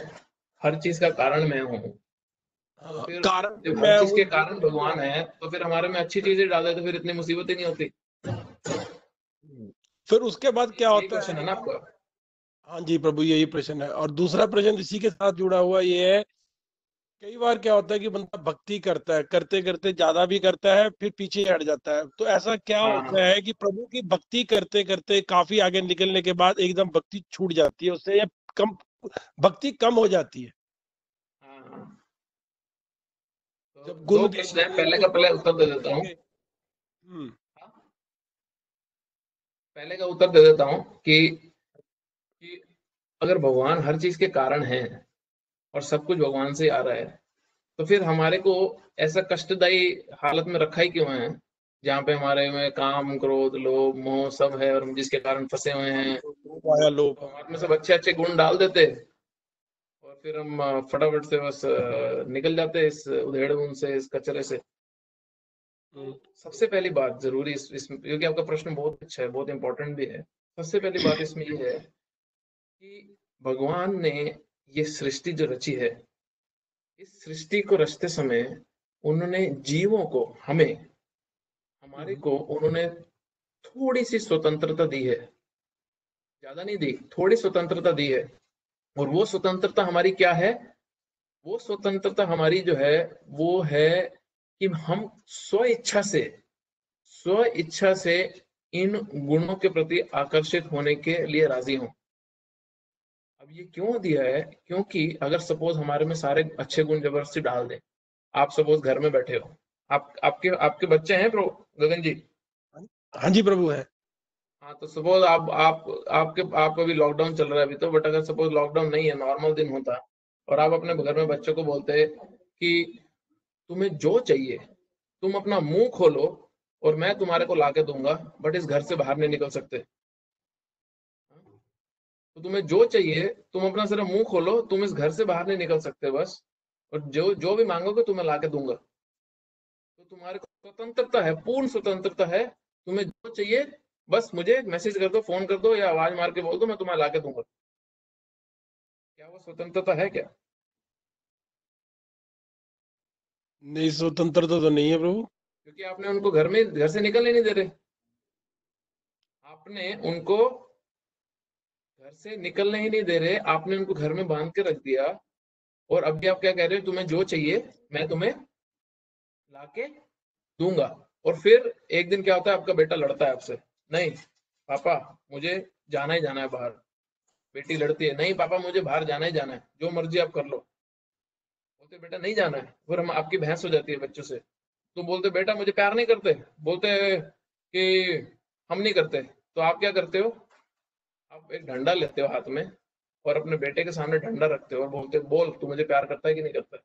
हर चीज का कारण मैं हूँ, तो फिर कारण भी जब हर मैं चीज हूँ, के कारण भगवान है तो फिर हमारे में अच्छी चीजें डाले तो फिर इतनी मुसीबतें नहीं होती। फिर उसके बाद क्या यही होता क्वेश्चन है है? ना आपका? हाँ जी प्रभु, यही प्रश्न है। और दूसरा प्रश्न इसी के साथ जुड़ा हुआ ये है, कई बार क्या होता है कि बंदा भक्ति करता है, करते करते ज्यादा भी करता है, फिर पीछे हट जाता है। तो ऐसा क्या हाँ होता है कि प्रभु की भक्ति करते करते काफी आगे निकलने के बाद एकदम भक्ति छूट जाती है उससे, या कम भक्ति कम हो जाती है? हाँ। तो जब दो गुण प्रश्न है, देखेंगे पहले तो का पहले उत्तर दे देता हूँ। देखेंगे। पहले का उत्तर दे देता हूँ कि अगर भगवान हर चीज के कारण है और सब कुछ भगवान से आ रहा है, तो फिर हमारे को ऐसा कष्टदायी हालत में रखा ही क्यों है, जहाँ पे हमारे में काम, क्रोध, लोभ, मोह सब है, और हम जिसके कारण फंसे हुए हैं। आया लोभ। तो हमारे में सब अच्छे अच्छे गुण डाल देते, और फिर हम फटाफट से बस निकल जाते इस उधेड़ बुन से, इस कचरे से। तो सबसे पहली बात जरूरी इसमें, क्योंकि आपका प्रश्न बहुत अच्छा है, बहुत इंपॉर्टेंट भी है। सबसे पहली बात इसमें ये है कि भगवान ने ये सृष्टि जो रची है, इस सृष्टि को रचते समय उन्होंने जीवों को, हमें, हमारे को उन्होंने थोड़ी सी स्वतंत्रता दी है, ज्यादा नहीं दी, थोड़ी स्वतंत्रता दी है। और वो स्वतंत्रता हमारी क्या है? वो स्वतंत्रता हमारी जो है वो है कि हम स्व इच्छा से इन गुणों के प्रति आकर्षित होने के लिए राजी हों। अब ये क्यों दिया है? क्योंकि अगर सपोज हमारे में सारे अच्छे गुण जबरदस्ती डाल दें, आप सपोज घर में बैठे हो, आपके आपके बच्चे हैं प्रो गगन जी? हाँ जी प्रभु है। हाँ, तो सपोज आप अभी लॉकडाउन चल रहा है अभी तो, बट अगर सपोज लॉकडाउन नहीं है, नॉर्मल दिन होता, और आप अपने घर में बच्चों को बोलते कि तुम्हें जो चाहिए तुम अपना मुंह खोलो और मैं तुम्हारे को लाके दूंगा, बट इस घर से बाहर नहीं निकल सकते। तो तुम्हें जो चाहिए तुम अपना सिर्फ मुंह खोलो, तुम इस घर से बाहर नहीं निकल सकते बस, और जो जो भी मांगोगे तुम्हें लाके दूंगा। तो तुम्हारे को स्वतंत्रता है, पूर्ण स्वतंत्रता है। तुम्हें जो चाहिए बस मुझे मैसेज कर दो, फोन कर दो, या आवाज मार के बोल दो, मैं तुम्हें लाके दूंगा। क्या वो स्वतंत्रता है क्या? नहीं, स्वतंत्रता तो नहीं है प्रभु। क्योंकि आपने उनको घर से निकलने नहीं दे रहे। आपने उनको घर से निकलने ही नहीं दे रहे, आपने उनको घर में बांध के रख दिया। और अभी आप क्या कह रहे हो? तुम्हें जो चाहिए मैं तुम्हें लाके दूंगा। और फिर एक दिन क्या होता है, आपका बेटा लड़ता है आपसे, नहीं पापा मुझे जाना ही जाना है बाहर। बेटी लड़ती है, नहीं पापा मुझे बाहर जाना ही जाना है, जो मर्जी आप कर लो। बोलते बेटा नहीं जाना है, फिर हम आपकी बहस हो जाती है बच्चों से। तो बोलते बेटा मुझे प्यार नहीं करते, बोलते कि हम नहीं करते। तो आप क्या करते हो? आप एक डंडा लेते हो हाथ में और अपने बेटे के सामने डंडा रखते हो और बोलते हो बोल तू मुझे प्यार करता है कि नहीं करता है।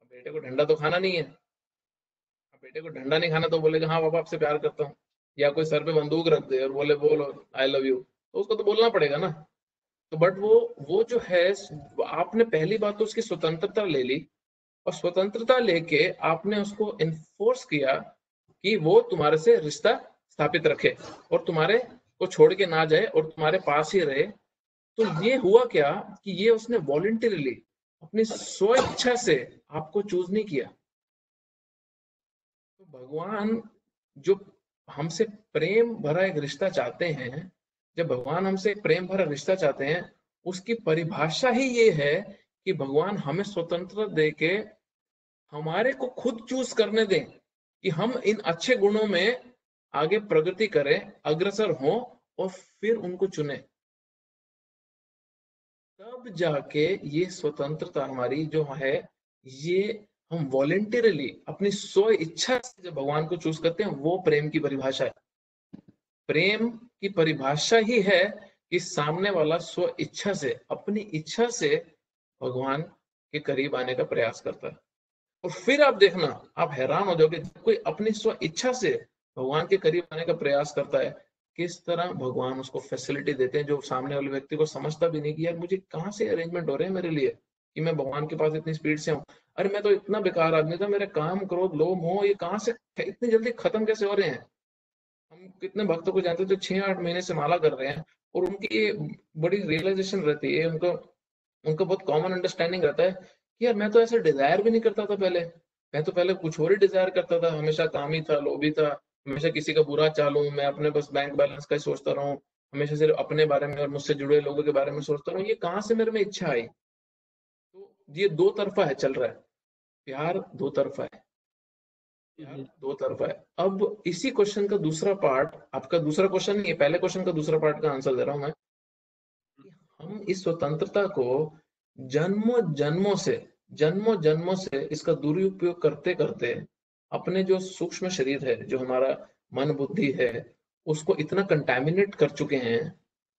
अब बेटे को डंडा तो खाना नहीं है। अब बेटे को डंडा नहीं खाना तो बोलेगा हाँ पापा आपसे प्यार करता हूँ। या कोई सर पे बंदूक रख दे और बोले बोलो आई लव यू, तो उसको तो बोलना पड़ेगा ना। तो बट वो जो है, आपने पहली बात तो उसकी स्वतंत्रता ले ली, और स्वतंत्रता लेके आपने उसको इन्फोर्स किया कि वो तुम्हारे से रिश्ता स्थापित रखे और तुम्हारे को छोड़ के ना जाए और तुम्हारे पास ही रहे। तो ये हुआ क्या कि ये उसने वॉलंटरीली अपनी स्व इच्छा से आपको चूज नहीं किया। तो भगवान जो हमसे प्रेम भरा एक रिश्ता चाहते हैं, जब भगवान हमसे एक प्रेम भरा रिश्ता चाहते हैं, उसकी परिभाषा ही ये है कि भगवान हमें स्वतंत्रता दे के हमारे को खुद चूज करने दें कि हम इन अच्छे गुणों में आगे प्रगति करें, अग्रसर हों और फिर उनको चुने। तब जाके ये स्वतंत्रता हमारी जो है, ये हम वॉलेंटरली अपनी स्व इच्छा से जब भगवान को चूज करते हैं, वो प्रेम की परिभाषा है। प्रेम की परिभाषा ही है कि सामने वाला स्व इच्छा से, अपनी इच्छा से भगवान के करीब आने का प्रयास करता है। और फिर आप देखना, आप हैरान हो जाओगे, जब कोई अपनी स्व इच्छा से भगवान के करीब आने का प्रयास करता है, किस तरह भगवान उसको फैसिलिटी देते हैं, जो सामने वाले व्यक्ति को समझता भी नहीं कि यार मुझे कहाँ से अरेंजमेंट हो रहे हैं मेरे लिए कि मैं भगवान के पास इतनी स्पीड से हूँ। अरे मैं तो इतना बेकार आदमी था, मेरे काम क्रोध लोभ मोह ये कहाँ से इतनी जल्दी खत्म कैसे हो रहे हैं। हम कितने भक्तों को जानते हैं जो 6-8 महीने से माला कर रहे हैं, और उनकी ये बड़ी रियलाइजेशन रहती है, उनको उनका बहुत कॉमन अंडरस्टैंडिंग रहता है कि यार मैं तो ऐसे डिजायर भी नहीं करता था पहले। मैं तो पहले कुछ और ही डिजायर करता था, हमेशा कामी था, लोभी था, हमेशा किसी का बुरा चालू, मैं अपने बस बैंक बैलेंस का ही सोचता रहूं, हमेशा सिर्फ अपने बारे में और मुझसे जुड़े लोगों के बारे में सोचता रहूं। ये कहाँ से मेरे में इच्छा आई? तो ये दो तरफा है, चल रहा है। प्यार दो तरफा है, प्यार दो तरफा है। अब इसी क्वेश्चन का दूसरा पार्ट, आपका दूसरा क्वेश्चन नहीं है, पहले क्वेश्चन का दूसरा पार्ट का आंसर दे रहा हूं मैं। हम इस स्वतंत्रता को जन्मों जन्मों से इसका दुरुपयोग करते करते अपने जो सूक्ष्म शरीर है, जो हमारा मन बुद्धि है, उसको इतना कंटेमिनेट कर चुके हैं,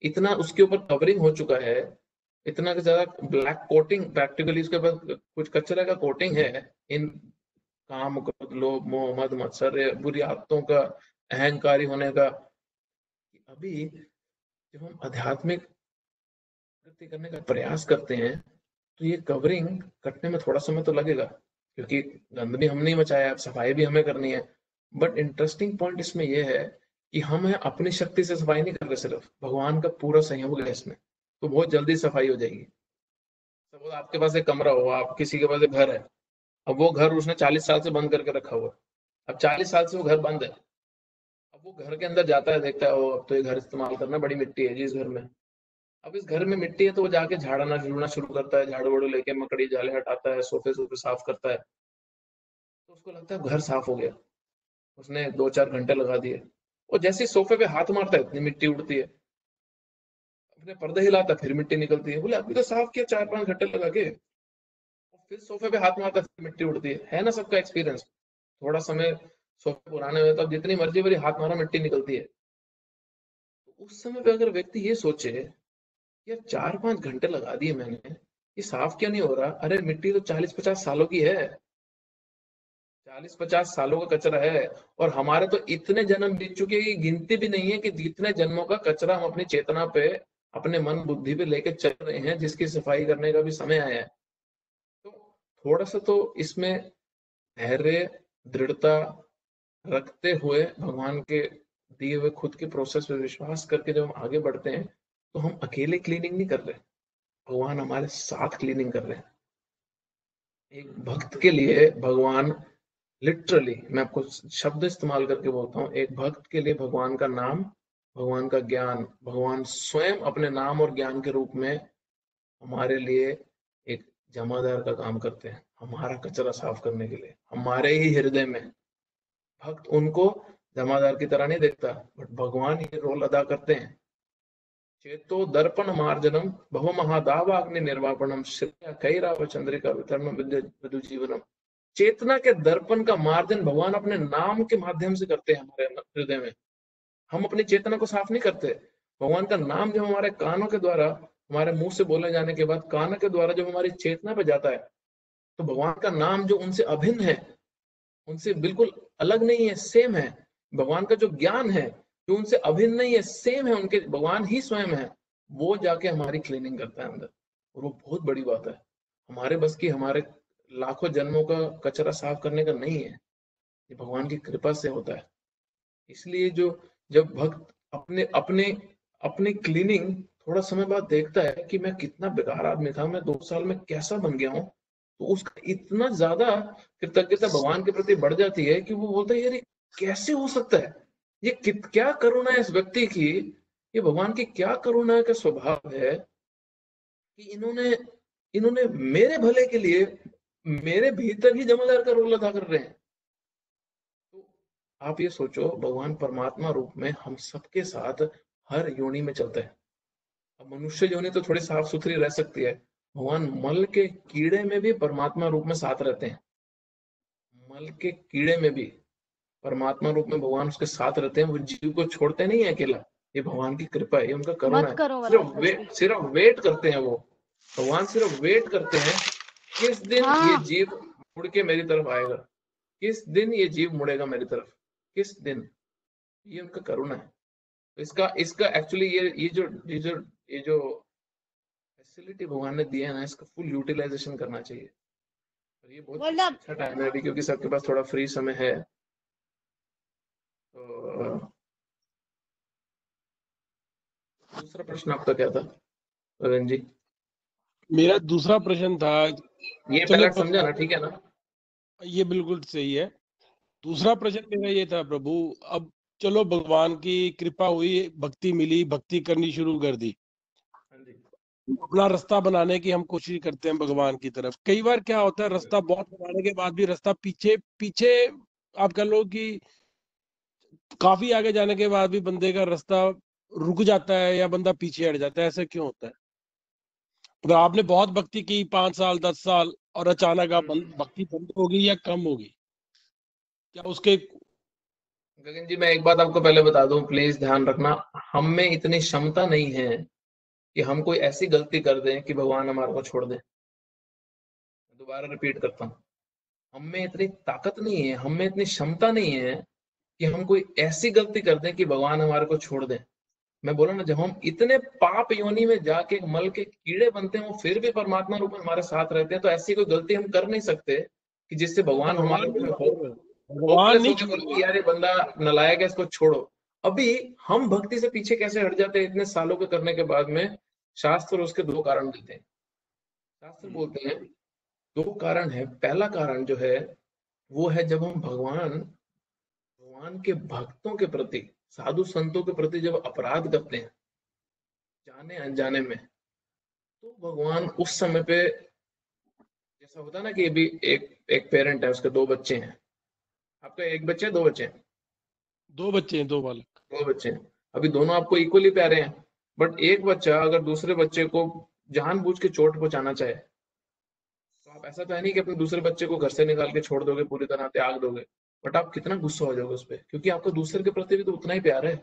इतना उसके ऊपर कवरिंग हो चुका है, इतना ज्यादा ब्लैक कोटिंग, प्रैक्टिकली उसके ऊपर कुछ कचरे का कोटिंग है, इन काम क्रोध लोभ मोह मद मत्सर बुरी आदतों का, अहंकारी होने का। अभी जब हम आध्यात्मिक प्रगति करने का प्रयास करते हैं, तो ये कवरिंग कटने में थोड़ा समय तो लगेगा, क्योंकि गंद भी हम नहीं मचाया, सफाई भी हमें करनी है। बट इंटरेस्टिंग पॉइंट इसमें यह है कि हम अपनी शक्ति से सफाई नहीं कर रहे, सिर्फ भगवान का पूरा सहयोग है इसमें, तो बहुत जल्दी सफाई हो जाएगी। सपोज आपके पास एक कमरा हो, आप किसी के पास एक घर है, अब वो घर उसने 40 साल से बंद करके रखा हुआ है, अब 40 साल से वो घर बंद है, अब वो घर के अंदर जाता है, देखता है, ओ अब तो ये घर इस्तेमाल करना, बड़ी मिट्टी है जी इस घर में। अब इस घर में मिट्टी है तो वो जाके झाड़ना झूड़ना शुरू करता है, झाड़ू वाड़ू लेके मकड़ी जाले हटाता है, सोफे सोफे साफ करता है, तो उसको लगता है घर साफ हो गया, उसने 2-4 घंटे लगा दिए। और जैसे ही सोफे पे हाथ मारता है इतनी मिट्टी उड़ती है, अपने पर्दे हिलाता है फिर मिट्टी निकलती है, बोले अभी तो साफ किया 4-5 घंटे लगा के, और फिर सोफे पे हाथ मारता है फिर मिट्टी उड़ती है ना सबका एक्सपीरियंस। थोड़ा समय सोफे पुराने हुए तो अब जितनी मर्जी बड़ी हाथ मारा मिट्टी निकलती है। तो उस समय पे अगर व्यक्ति ये सोचे, यार 4-5 घंटे लगा दिए मैंने, ये साफ क्यों नहीं हो रहा, अरे मिट्टी तो 40-50 सालों की है, 40-50 सालों का कचरा है, और हमारे तो इतने जन्म बीत चुके हैं कि गिनती भी नहीं है कि जितने जन्मों का कचरा हम अपनी चेतना पे, अपने मन बुद्धि पे लेके चल रहे हैं, जिसकी सफाई करने का भी समय आया है। तो थोड़ा सा तो इसमें धैर्य, दृढ़ता रखते हुए, भगवान के दिए हुए खुद के प्रोसेस पे विश्वास करके जब हम आगे बढ़ते हैं, तो हम अकेले क्लीनिंग नहीं कर रहे, भगवान हमारे साथ क्लीनिंग कर रहे हैं। एक भक्त के लिए भगवान, लिटरली मैं आपको शब्द इस्तेमाल करके बोलता हूँ, एक भक्त के लिए भगवान का नाम, भगवान का ज्ञान, भगवान स्वयं अपने नाम और ज्ञान के रूप में हमारे लिए एक जमादार का काम करते हैं, हमारा कचरा साफ करने के लिए, हमारे ही हृदय में। भक्त उनको जमादार की तरह नहीं देखता, बट भगवान ये रोल अदा करते हैं। चेतो दर्पण मार्जनम भव महादावाग्नि निर्वापणम श्रेया कैराव चंद्रिका वितरणम विदु जीवनम। चेतना के दर्पण का मार्जन भगवान अपने नाम के माध्यम से करते हैं हमारे हृदय में। हम अपनी चेतना को साफ नहीं करते, भगवान का नाम जब हमारे कानों के द्वारा, हमारे मुंह से बोले जाने के बाद कानों के द्वारा जब हमारी चेतना पे जाता है, तो भगवान का नाम जो उनसे अभिन्न है, उनसे बिल्कुल अलग नहीं है, सेम है। भगवान का जो ज्ञान है जो उनसे अभिन्न नहीं है, सेम है, उनके भगवान ही स्वयं है, वो जाके हमारी क्लीनिंग करता है अंदर। और वो बहुत बड़ी बात है, हमारे बस की, हमारे लाखों जन्मों का कचरा साफ करने का नहीं है, ये भगवान की कृपा से होता है। इसलिए जो, जब भक्त अपने अपने अपनी क्लीनिंग थोड़ा समय बाद देखता है कि मैं कितना बेकार आदमी था, मैं 2 साल में कैसा बन गया हूँ, तो उसका इतना ज्यादा कृतज्ञता भगवान के प्रति बढ़ जाती है कि वो बोलता है यार ये कैसे हो सकता है, ये क्या करुणा है इस व्यक्ति की, ये भगवान की क्या करुणा का स्वभाव है कि इन्होंने इन्होंने मेरे भले के लिए मेरे भीतर ही जमादार का रोल अदा कर रहे हैं। तो आप ये सोचो, भगवान परमात्मा रूप में हम सबके साथ हर योनि में चलते हैं। अब मनुष्य योनि तो थोड़ी साफ सुथरी रह सकती है, भगवान मल के कीड़े में भी परमात्मा रूप में साथ रहते हैं। मल के कीड़े में भी परमात्मा रूप में भगवान उसके साथ रहते हैं, वो जीव को छोड़ते नहीं है अकेला। ये भगवान की कृपा है, ये उनका करुणा मत करो है। वाला सिर्फ वेट करते हैं वो, भगवान सिर्फ वेट करते हैं किस दिन ये जीव मुड़ के मेरी तरफ आएगा, किस दिन ये जीव मुड़ेगा मेरी तरफ, किस दिन। ये उनका करुणा है। इसका इसका एक्चुअली ये जो फैसिलिटी भगवान ने दिया है ना, इसका फुल यूटिलाइजेशन करना चाहिए। और ये बहुत अच्छा टाइम है अभी, क्योंकि सबके पास थोड़ा फ्री समय है। तो दूसरा प्रश्न आपका क्या था रविंद्र जी? मेरा दूसरा प्रश्न था, ये पहले समझा ना, ठीक है ना? ये बिल्कुल सही है। दूसरा प्रश्न मेरा ये था प्रभु, अब चलो भगवान की कृपा हुई, भक्ति मिली, भक्ति करनी शुरू कर दी, अपना रास्ता बनाने की हम कोशिश करते हैं भगवान की तरफ। कई बार क्या होता है, रास्ता बहुत बनाने के बाद भी रास्ता पीछे पीछे, आप कह लो कि काफी आगे जाने के बाद भी बंदे का रास्ता रुक जाता है या बंदा पीछे हट जाता है, ऐसा क्यों होता है? तो आपने बहुत भक्ति की 5 साल 10 साल और अचानक आप भक्ति बंद होगी या कम होगी, क्या उसके? गगन जी, मैं एक बात आपको पहले बता दूं, प्लीज ध्यान रखना, हम में इतनी क्षमता नहीं है कि हम कोई ऐसी गलती कर दें कि भगवान हमारे को छोड़ दे। दोबारा रिपीट करता हूँ, हम में इतनी ताकत नहीं है, हम में इतनी क्षमता नहीं है कि हम कोई ऐसी गलती कर दें कि भगवान हमारे को छोड़ दे। मैं बोला ना, जब हम इतने पाप योनि में जाके मल के कीड़े बनते हैं, वो फिर भी परमात्मा रूप में हमारे साथ रहते हैं, तो ऐसी कोई गलती हम कर नहीं सकते कि जिससे भगवान हमारे भगवान नहीं, यार ये बंदा नालायक है, इसको छोड़ो। अभी हम भक्ति से पीछे कैसे हट जाते हैं इतने सालों के करने के बाद में? शास्त्र उसके 2 कारण देते हैं। शास्त्र बोलते हैं दो कारण है। पहला कारण जो है वो है जब हम भगवान के भक्तों के प्रति, साधु संतों के प्रति जब अपराध करते हैं जाने अनजाने में, तो भगवान उस समय पे, जैसा होता है ना कि अभी एक एक पेरेंट है, उसके दो बच्चे हैं। आपका एक बच्चे है, दो बच्चे हैं? 2 बच्चे हैं, 2 बालक। दो बच्चे हैं। अभी दोनों आपको इक्वली प्यारे हैं, बट एक बच्चा अगर दूसरे बच्चे को जानबूझ के चोट पहुंचाना चाहे, तो आप, ऐसा तो है नहीं कि अपने दूसरे बच्चे को घर से निकाल के छोड़ दोगे, पूरी तरह त्याग दोगे, बट आप कितना गुस्सा हो जाओगे उस पर, क्योंकि आपका दूसरे के प्रति भी तो उतना ही प्यार है।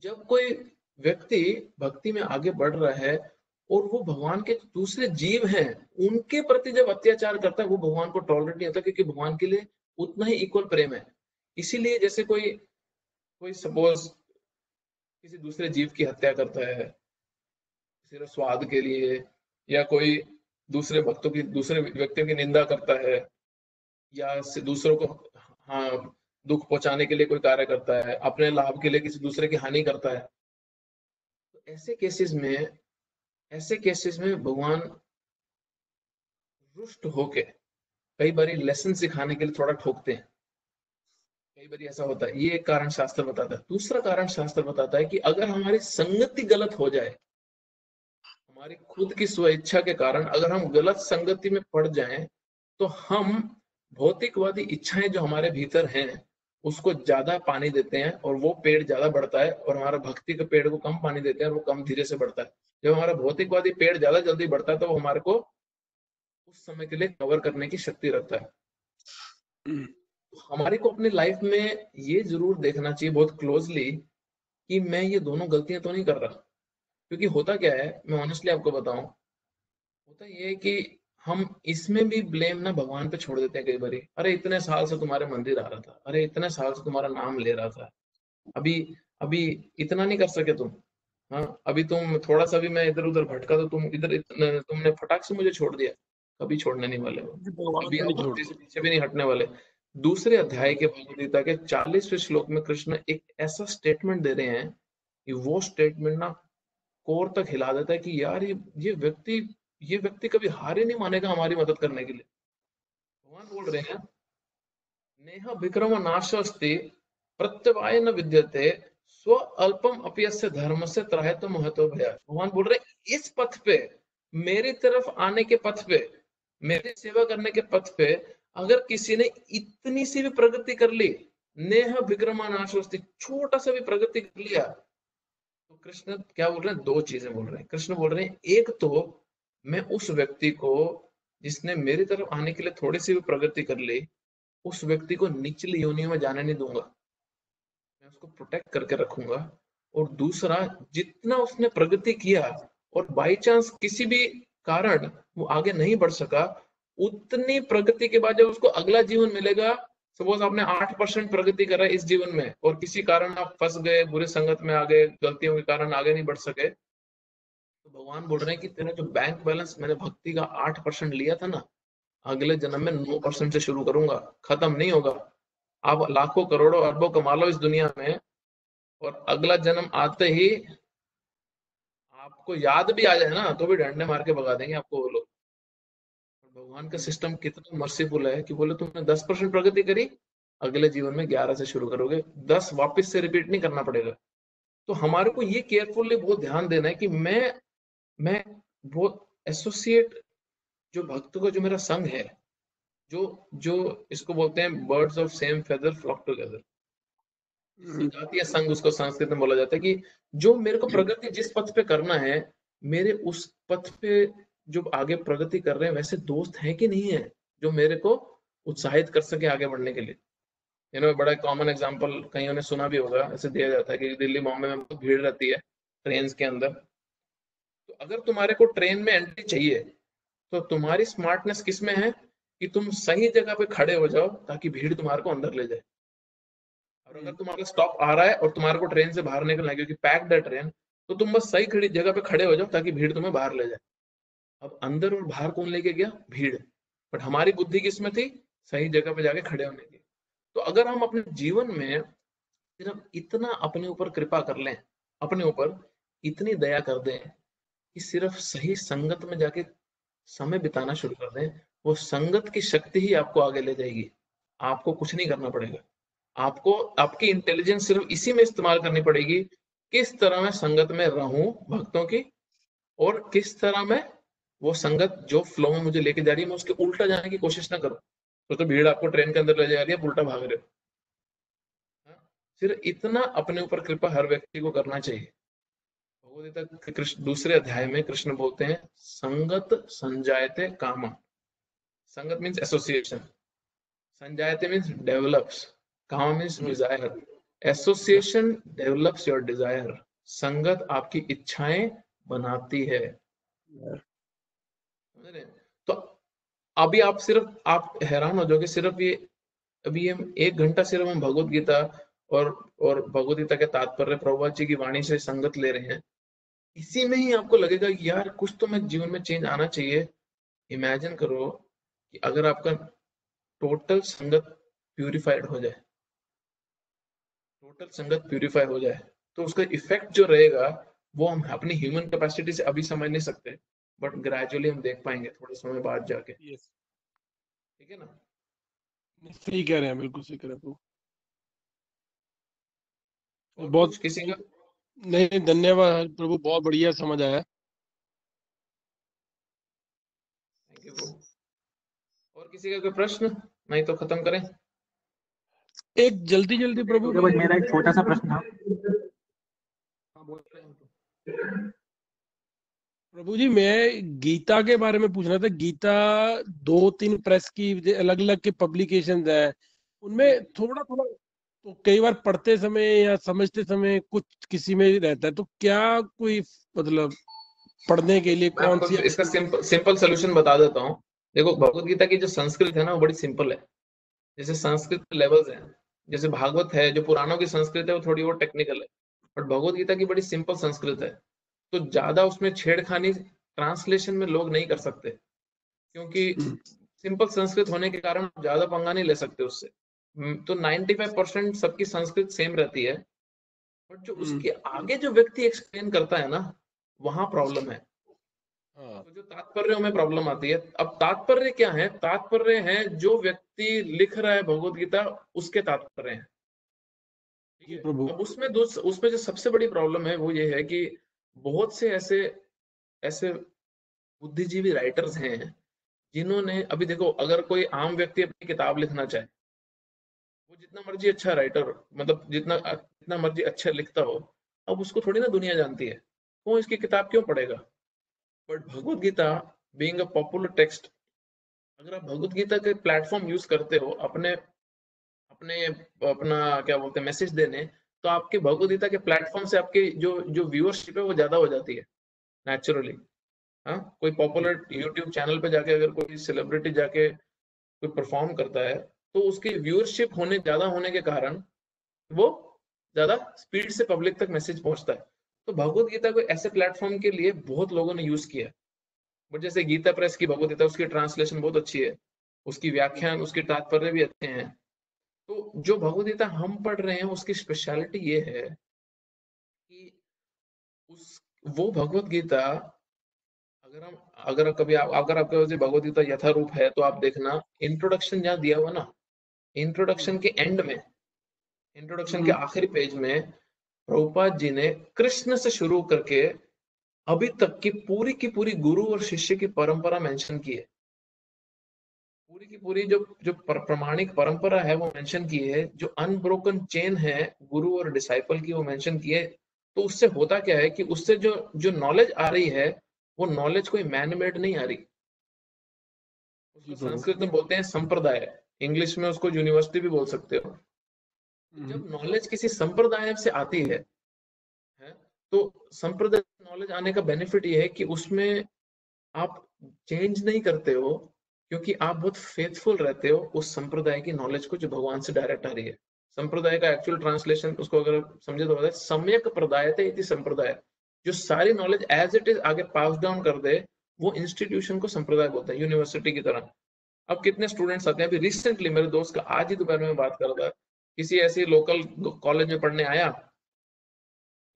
जब कोई व्यक्ति भक्ति में आगे बढ़ रहा है और वो भगवान के दूसरे जीव हैं, उनके प्रति जब अत्याचार करता है, वो भगवान को टॉलरेट नहीं होता, क्योंकि भगवान के लिए उतना ही इक्वल प्रेम है। इसीलिए जैसे कोई कोई सपोज किसी दूसरे जीव की हत्या करता है सिर्फ स्वाद के लिए, या कोई दूसरे भक्तों की, दूसरे व्यक्तियों की निंदा करता है, या दूसरों को, हाँ, दुख पहुंचाने के लिए कोई कार्य करता है, अपने लाभ के लिए किसी दूसरे की हानि करता है, तो ऐसे केसेस में भगवान रुष्ट होके कई बार लेसन सिखाने के लिए थोड़ा ठोकते हैं। कई बार ऐसा होता है। ये एक कारण शास्त्र बताता है। दूसरा कारण शास्त्र बताता है कि अगर हमारी संगति गलत हो जाए, हमारी खुद की स्वेच्छा के कारण अगर हम गलत संगति में पड़ जाएं, तो हम भौतिकवादी इच्छाएं जो हमारे भीतर हैं उसको ज्यादा पानी देते हैं, और वो पेड़ ज्यादा बढ़ता है, और हमारा भक्ति के पेड़ को कम पानी देते हैं और वो कम धीरे से बढ़ता है। जब हमारा भौतिकवादी पेड़ ज्यादा जल्दी बढ़ता है, तो वो हमारे को उस समय के लिए कवर करने की शक्ति रखता है। हमारे को अपनी लाइफ में ये जरूर देखना चाहिए बहुत क्लोजली कि मैं ये दोनों गलतियां तो नहीं कर रहा। क्योंकि होता क्या है, मैं ऑनेस्टली आपको बताऊं, होता ये है कि हम इसमें भी ब्लेम ना भगवान पे छोड़ देते हैं कई बार। अरे इतने साल से तुम्हारे मंदिर आ रहा था, अरे इतने साल से तुम्हारा नाम ले रहा था, अभी अभी इतना नहीं कर सके तुम? हाँ, अभी तुम थोड़ा सा भी मैं इधर उधर भटका तो तुमने फटाक से मुझे छोड़ दिया। कभी छोड़ने नहीं वाले हो, भगवान कभी को आप नहीं भक्ति से छोड़ते। पीछे भी नहीं हटने वाले। दूसरे अध्याय के भगवद गीता के 40वें श्लोक में कृष्ण एक ऐसा स्टेटमेंट दे रहे हैं कि वो स्टेटमेंट ना कोर तक हिला देता है कि यार ये व्यक्ति कभी हार ही नहीं मानेगा हमारी मदद करने के लिए। भगवान बोल रहे हैं, नेह विक्रम नाशोस्ति प्रत्यवाय न विद्यते स्व अल्पम अपयस्य धर्म से त्रायत महतो भया। भगवान बोल रहे हैं, इस पथ पे, मेरी तरफ आने के पथ पे, मेरी सेवा करने के पथ पे अगर किसी ने इतनी सी भी प्रगति कर ली, नेह विक्रमा नाशोस्ति, छोटा सा भी प्रगति कर लिया, तो कृष्ण क्या बोल रहे हैं? दो चीजें बोल रहे हैं। कृष्ण बोल रहे हैं, एक तो मैं उस व्यक्ति को जिसने मेरी तरफ आने के लिए थोड़ी सी भी प्रगति कर ली, उस व्यक्ति को निचली योनियों में जाने नहीं दूंगा, मैं उसको प्रोटेक्ट करके रखूंगा। और दूसरा, जितना उसने प्रगति किया और बाई चांस किसी भी कारण वो आगे नहीं बढ़ सका, उतनी प्रगति के बाद जब उसको अगला जीवन मिलेगा, सपोज आपने 8% प्रगति करा इस जीवन में और किसी कारण आप फंस गए, बुरे संगत में आ गए, गलतियों के कारण आगे नहीं बढ़ सके, तो भगवान बोल रहे हैं कि तेरा जो बैंक बैलेंस मैंने भक्ति का 8% लिया था ना, अगले जन्म में 9% से शुरू करूंगा, खत्म नहीं होगा। आप लाखों करोड़ों अरबों कमा लो इस दुनिया में, और अगला जन्म आते ही आपको याद भी आ जाए ना, तो भी डंडे मार के भगा देंगे आपको वो लोग। भगवान का सिस्टम कितना मर्सीफुल है कि बोले तुमने 10% प्रगति करी, अगले जीवन में 11 से शुरू करोगे, 10 वापस से रिपीट नहीं करना पड़ेगा। तो हमारे को ये केयरफुली बहुत ध्यान देना है कि मैं बहुत एसोसिएट, जो भक्तों का जो मेरा संग है, जो जो इसको बोलते हैं birds of same feather flock together, संजातीय संघ उसको संस्कृत में बोला जाता है, कि जो मेरे को प्रगति जिस पथ पे करना है, मेरे उस पथ पे जो आगे प्रगति कर रहे हैं वैसे दोस्त हैं कि नहीं है, जो मेरे को उत्साहित कर सके आगे बढ़ने के लिए। बड़ा कॉमन एग्जांपल कईयों ने सुना भी होगा, ऐसे दिया जाता है कि दिल्ली बॉम्बे में बहुत भीड़ रहती है ट्रेन के अंदर, तो अगर तुम्हारे को ट्रेन में एंट्री चाहिए, तो तुम्हारी स्मार्टनेस किस में है कि तुम सही जगह पे खड़े हो जाओ ताकि भीड़ तुम्हारे को अंदर ले जाए। और अगर तुम्हारा स्टॉप आ रहा है और तुम्हारे को ट्रेन से बाहर निकलना है क्योंकि पैक्ड है ट्रेन, तो तुम बस सही खड़ी जगह पे खड़े हो जाओ ताकि भीड़ तुम्हें बाहर ले जाए। अब अंदर और बाहर कौन लेके गया? भीड़। बट हमारी बुद्धि किसमें थी? सही जगह पे जाके खड़े होने की। तो अगर हम अपने जीवन में सिर्फ इतना अपने ऊपर कृपा कर लें, अपने ऊपर इतनी दया कर दें कि सिर्फ सही संगत में जाके समय बिताना शुरू कर दें, वो संगत की शक्ति ही आपको आगे ले जाएगी। आपको कुछ नहीं करना पड़ेगा। आपको आपकी इंटेलिजेंस सिर्फ इसी में इस्तेमाल करनी पड़ेगी, किस तरह मैं संगत में रहूं भक्तों की, और किस तरह मैं वो संगत जो फ्लो में मुझे लेके जा रही है मैं उसके उल्टा जाने की कोशिश ना करूं। तो भीड़ आपको ट्रेन के अंदर ले जा रही है, आप उल्टा भाग रहे हो। सिर्फ इतना अपने ऊपर कृपा हर व्यक्ति को करना चाहिए। भगवद गीता के कृष्ण दूसरे अध्याय में कृष्ण बोलते हैं, संगत संजायते कामा। संगत मीन्स एसोसिएशन, संजायते मीन्स डेवलप्स, कामा means desire. Association develops your desire. संगत आपकी इच्छाएं बनाती है। तो अभी आप हैरान हो जाओगे, सिर्फ ये अभी हम 1 घंटा सिर्फ हम भगवद गीता और भगवद गीता के तात्पर्य प्रभुपाद जी की वाणी से संगत ले रहे हैं। इसी में ही आपको लगेगा कि यार कुछ तो मैं जीवन में चेंज आना चाहिए। इमेजिन करो कि अगर आपका टोटल संगत प्यूरिफाइड हो जाए, टोटल संगत प्यूरिफाई हो जाए, तो उसका इफेक्ट जो रहेगा वो हम अपनी ह्यूमन कैपेसिटी से अभी समझ नहीं सकते, बट ग्रेजुअली हम देख पाएंगे थोड़े समय बाद जाके। ठीक है ना? सही कह रहे हैं, बिल्कुल सही कह रहे हैं प्रभु। और बहुत किसी का? नहीं, धन्यवाद प्रभु, बहुत बढ़िया समझ आया। थैंक यू प्रभु। और किसी का कोई प्रश्न? नहीं तो खत्म करें। एक जल्दी प्रभु, बस मेरा एक छोटा सा प्रश्न था। हाँ, बोल रहे हैं तो। प्रभु जी मैं गीता के बारे में पूछना था। गीता 2-3 प्रेस की अलग अलग के पब्लिकेशंस है, उनमें थोड़ा तो कई बार पढ़ते समय या समझते समय कुछ किसी में रहता है, तो क्या कोई मतलब पढ़ने के लिए मैं कौन आपको सी इसका सिंपल सोल्यूशन बता देता हूँ। देखो, भगवत गीता की जो संस्कृत है ना वो बड़ी सिंपल है। जैसे संस्कृत लेवल्स हैं, जैसे भागवत है जो पुराणों की संस्कृत है वो थोड़ी और टेक्निकल है, बट भगवत गीता की बड़ी सिंपल संस्कृत है। तो ज्यादा उसमें छेड़खानी ट्रांसलेशन में लोग नहीं कर सकते, क्योंकि सिंपल संस्कृत होने के कारण ज्यादा पंगा नहीं ले सकते उससे। तो 95% सबकी संस्कृत सेम रहती है, बट जो उसके आगे जो व्यक्ति एक्सप्लेन करता है ना, वहां प्रॉब्लम है। तो जो तात्पर्य में प्रॉब्लम आती है। अब तात्पर्य क्या है? तात्पर्य है जो व्यक्ति लिख रहा है भगवत गीता उसके तात्पर्य हैं। ठीक जी है? प्रभु। अब उसमें जो सबसे बड़ी प्रॉब्लम है वो ये है कि बहुत से ऐसे ऐसे बुद्धिजीवी राइटर्स हैं जिन्होंने, अभी देखो, अगर कोई आम व्यक्ति अपनी किताब लिखना चाहे, वो जितना मर्जी अच्छा राइटर, मतलब जितना मर्जी अच्छा लिखता हो, अब उसको थोड़ी ना दुनिया जानती है, वो इसकी किताब क्यों पढ़ेगा? But Bhagavad Gita being a popular text, अगर आप भगवत गीता के प्लेटफॉर्म यूज करते हो अपने अपने अपना क्या बोलते हैं मैसेज देने, तो आपके भगवत गीता के प्लेटफॉर्म से आपके जो जो व्यूअरशिप है वो ज्यादा हो जाती है नेचुरली। हाँ, कोई पॉपुलर यूट्यूब चैनल पे जाके अगर कोई सेलिब्रिटी जाके कोई परफॉर्म करता है, तो उसकी व्यूअरशिप ज्यादा होने के कारण वो ज्यादा स्पीड से पब्लिक तक मैसेज पहुंचता है। तो भगवत गीता को ऐसे प्लेटफॉर्म के लिए बहुत लोगों ने यूज किया है। बट जैसे गीता प्रेस की भगवत गीता, उसकी ट्रांसलेशन बहुत अच्छी है, उसकी व्याख्यान, उसके तात्पर्य भी अच्छे हैं। तो जो भगवत गीता हम पढ़ रहे हैं उसकी स्पेशलिटी ये है कि उस वो भगवत गीता, अगर आपके पास भगवत गीता यथारूप है तो आप देखना, इंट्रोडक्शन जहाँ दिया हुआ ना, इंट्रोडक्शन के एंड में, इंट्रोडक्शन के आखिरी पेज में प्रभुपाद जी ने कृष्ण से शुरू करके अभी तक की पूरी गुरु और शिष्य की परंपरा मेंशन की है। पूरी की पूरी जो जो प्रमाणिक परंपरा है वो मेंशन की है, जो अनब्रोकन चेन है गुरु और डिसाइपल की वो मेंशन की है। तो उससे होता क्या है कि उससे जो जो नॉलेज आ रही है, वो नॉलेज कोई मैन मेड नहीं आ रही। उसको संस्कृत में बोलते हैं संप्रदाय, इंग्लिश में उसको यूनिवर्सिटी भी बोल सकते हो। जब नॉलेज किसी संप्रदाय से आती है तो संप्रदाय नॉलेज आने का बेनिफिट ये है कि उसमें आप चेंज नहीं करते हो, क्योंकि आप बहुत फेथफुल रहते हो उस संप्रदाय की नॉलेज को जो भगवान से डायरेक्ट आ रही है। संप्रदाय का एक्चुअल ट्रांसलेशन उसको अगर समझे तो सम्यक प्रदायते इति संप्रदाय। जो सारी नॉलेज एज इट इज आगे पास डाउन कर दे, वो इंस्टीट्यूशन को संप्रदाय बोलते हैं, यूनिवर्सिटी की तरह। अब कितने स्टूडेंट्स आते हैं, अभी रिसेंटली मेरे दोस्त का आज ही दोपहर में बात कर रहा था, किसी ऐसी लोकल कॉलेज में पढ़ने आया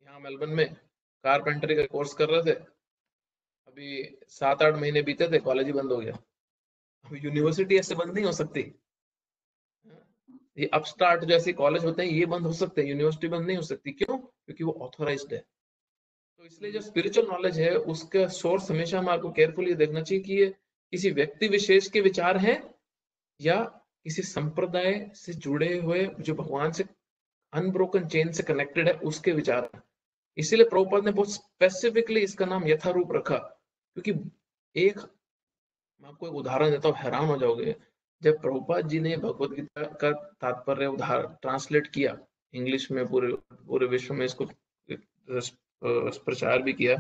यहाँ मेलबर्न में, कारपेंटरी का कोर्स कर रहे थे। अभी 7-8 महीने बीते थे, कॉलेज ही बंद हो गया। अब यूनिवर्सिटी ऐसे बंद नहीं हो सकती। ये अपस्टार्ट जैसे कॉलेज होते हैं ये बंद हो सकते हैं, यूनिवर्सिटी बंद नहीं हो सकती। क्यों? क्योंकि वो ऑथोराइज्ड है। तो इसलिए जो स्पिरिचुअल नॉलेज है उसका सोर्स हमेशा हम आपको केयरफुली देखना चाहिए कि ये किसी व्यक्ति विशेष के विचार हैं या किसी संप्रदाय से जुड़े हुए जो भगवान से अनब्रोकन चेन से कनेक्टेड है उसके विचार हैं। इसीलिए प्रभुपाद ने बहुत स्पेसिफिकली इसका नाम यथारूप रखा। क्योंकि एक मैं आपको एक उदाहरण देता हूँ, हैरान हो जाओगे। जब प्रभुपाद जी ने भगवत गीता का तात्पर्य उदाहरण ट्रांसलेट किया इंग्लिश में, पूरे पूरे विश्व में इसको प्रचार भी किया,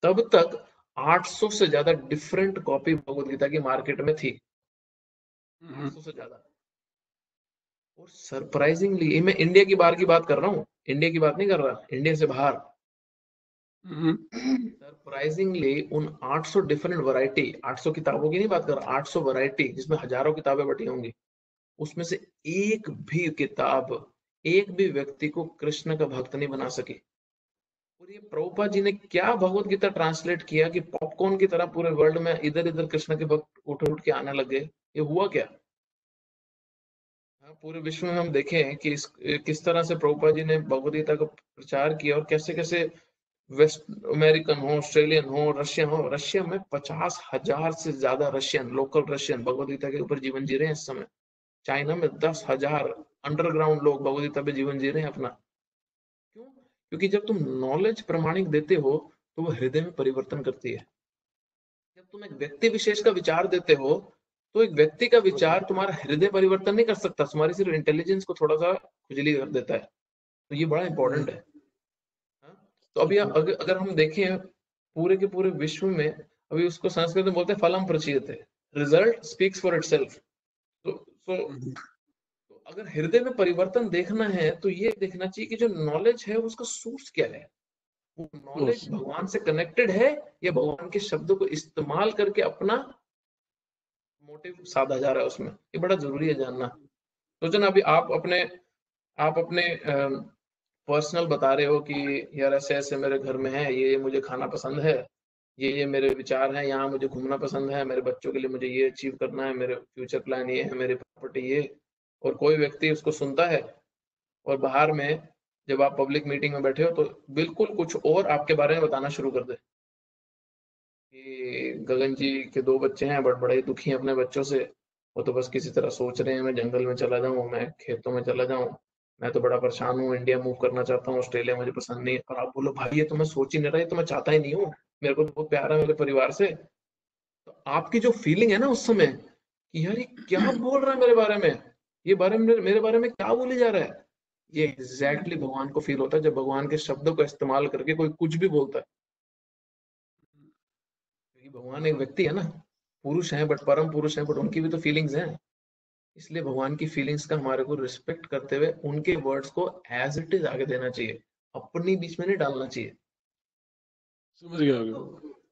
तब तक 800 से ज्यादा डिफरेंट कॉपी भगवत गीता की मार्केट में थी। 800 से ज्यादा। और सरप्राइजिंगली, मैं इंडिया की बाहर की बात कर रहा हूँ, इंडिया की बात नहीं कर रहा, इंडिया से बाहर। सरप्राइजिंगली उन 800 डिफरेंट वैरायटी, 800 किताबों की नहीं बात कर रहा, 800 वैरायटी जिसमें हजारों किताबें बटी होंगी, उसमें से एक भी किताब एक भी व्यक्ति को कृष्ण का भक्त नहीं बना सकी। और ये प्रभुपाद जी ने क्या भगवत गीता ट्रांसलेट किया कि पॉपकॉर्न की तरह पूरे वर्ल्ड में इधर इधर कृष्ण के भक्त उठ उठ के आने लगे। ये हुआ क्या? पूरे विश्व में हम देखें कि किस तरह से प्रभुपाद जी ने भगवत गीता का प्रचार किया और कैसे कैसे वेस्ट अमेरिकन हो, ऑस्ट्रेलियन हो, रशियन हो। रशिया में 50,000 से ज्यादा Russian, local Russian Bhagavad Gita के ऊपर जीवन जी रहे हैं इस समय। चाइना में 10,000 अंडरग्राउंड लोग भगवत गीता पे जीवन जी रहे हैं अपना। क्यों? क्योंकि जब तुम नॉलेज प्रमाणिक देते हो तो वो हृदय में परिवर्तन करती है। जब तुम एक व्यक्ति विशेष का विचार देते हो तो एक व्यक्ति का विचार तुम्हारा हृदय परिवर्तन नहीं कर सकता, तुम्हारी सिर्फ इंटेलिजेंस को थोड़ा सा खुजली कर देता है। तो ये बड़ा इंपॉर्टेंट है। तो अभी अगर हम देखें पूरे के पूरे विश्व में, अभी उसको संस्कृत में बोलते हैं फलम प्रचीयते, रिजल्ट स्पीक्स फॉर इटसेल्फ। तो अगर हृदय में परिवर्तन देखना है तो ये देखना चाहिए कि जो नॉलेज है उसका सोर्स क्या है। वो नॉलेज भगवान से कनेक्टेड है या भगवान के शब्दों को इस्तेमाल करके अपना मोटिव साधा जा रहा है उसमें। ये बड़ा जरूरी है जानना। तो जन अभी आप अपने पर्सनल बता रहे हो कि यार ऐसे ऐसे मेरे घर में है, ये मुझे खाना पसंद है, ये मेरे विचार हैं, यहाँ मुझे घूमना पसंद है, मेरे बच्चों के लिए मुझे ये अचीव करना है, मेरे फ्यूचर प्लान ये है, मेरी प्रॉपर्टी ये। और कोई व्यक्ति उसको सुनता है और बाहर में जब आप पब्लिक मीटिंग में बैठे हो तो बिल्कुल कुछ और आपके बारे में बताना शुरू कर दे कि गगन जी के 2 बच्चे हैं बट बड़े दुखी हैं अपने बच्चों से, वो तो बस किसी तरह सोच रहे हैं मैं जंगल में चला जाऊं, मैं खेतों में चला जाऊं, मैं तो बड़ा परेशान हूँ, इंडिया मूव करना चाहता हूँ, ऑस्ट्रेलिया मुझे पसंद नहीं है। और आप बोलो भाई ये तो मैं सोच ही नहीं रहा, ये तो मैं चाहता ही नहीं हूँ, मेरे को तो बहुत प्यार है मेरे परिवार से। तो आपकी जो फीलिंग है ना उस समय कि यार ये क्या बोल रहा है मेरे बारे में, ये मेरे बारे में क्या बोले जा रहा है, ये एग्जैक्टली भगवान को फील होता है जब भगवान के शब्दों का इस्तेमाल करके कोई कुछ भी बोलता है। क्योंकि भगवान एक व्यक्ति है ना, पुरुष है बट परम पुरुष है, बट उनकी भी तो फीलिंग्स हैं। इसलिए भगवान की फीलिंग्स का हमारे को रिस्पेक्ट करते हुए उनके वर्ड्स को एज इट इज आगे देना चाहिए, अपनी बीच में नहीं डालना चाहिए। समझ गया।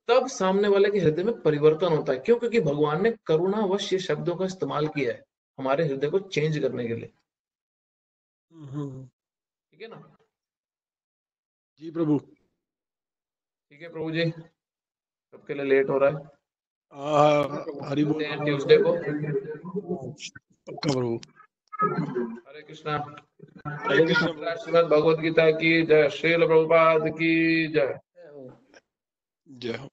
तब सामने वाले के हृदय में परिवर्तन होता है। क्यों? क्योंकि भगवान ने करुणावश ये शब्दों का इस्तेमाल किया है हमारे हृदय को चेंज करने के लिए। ठीक है ना? जी प्रभु। ठीक है प्रभु जी, सबके लिए लेट हो रहा है। हरि बोल। ट्यूसडे को पक्का प्रभु। हरे कृष्णा। श्रीमद् भगवद गीता की जय। श्रील प्रभुपाद की जय। जय हो।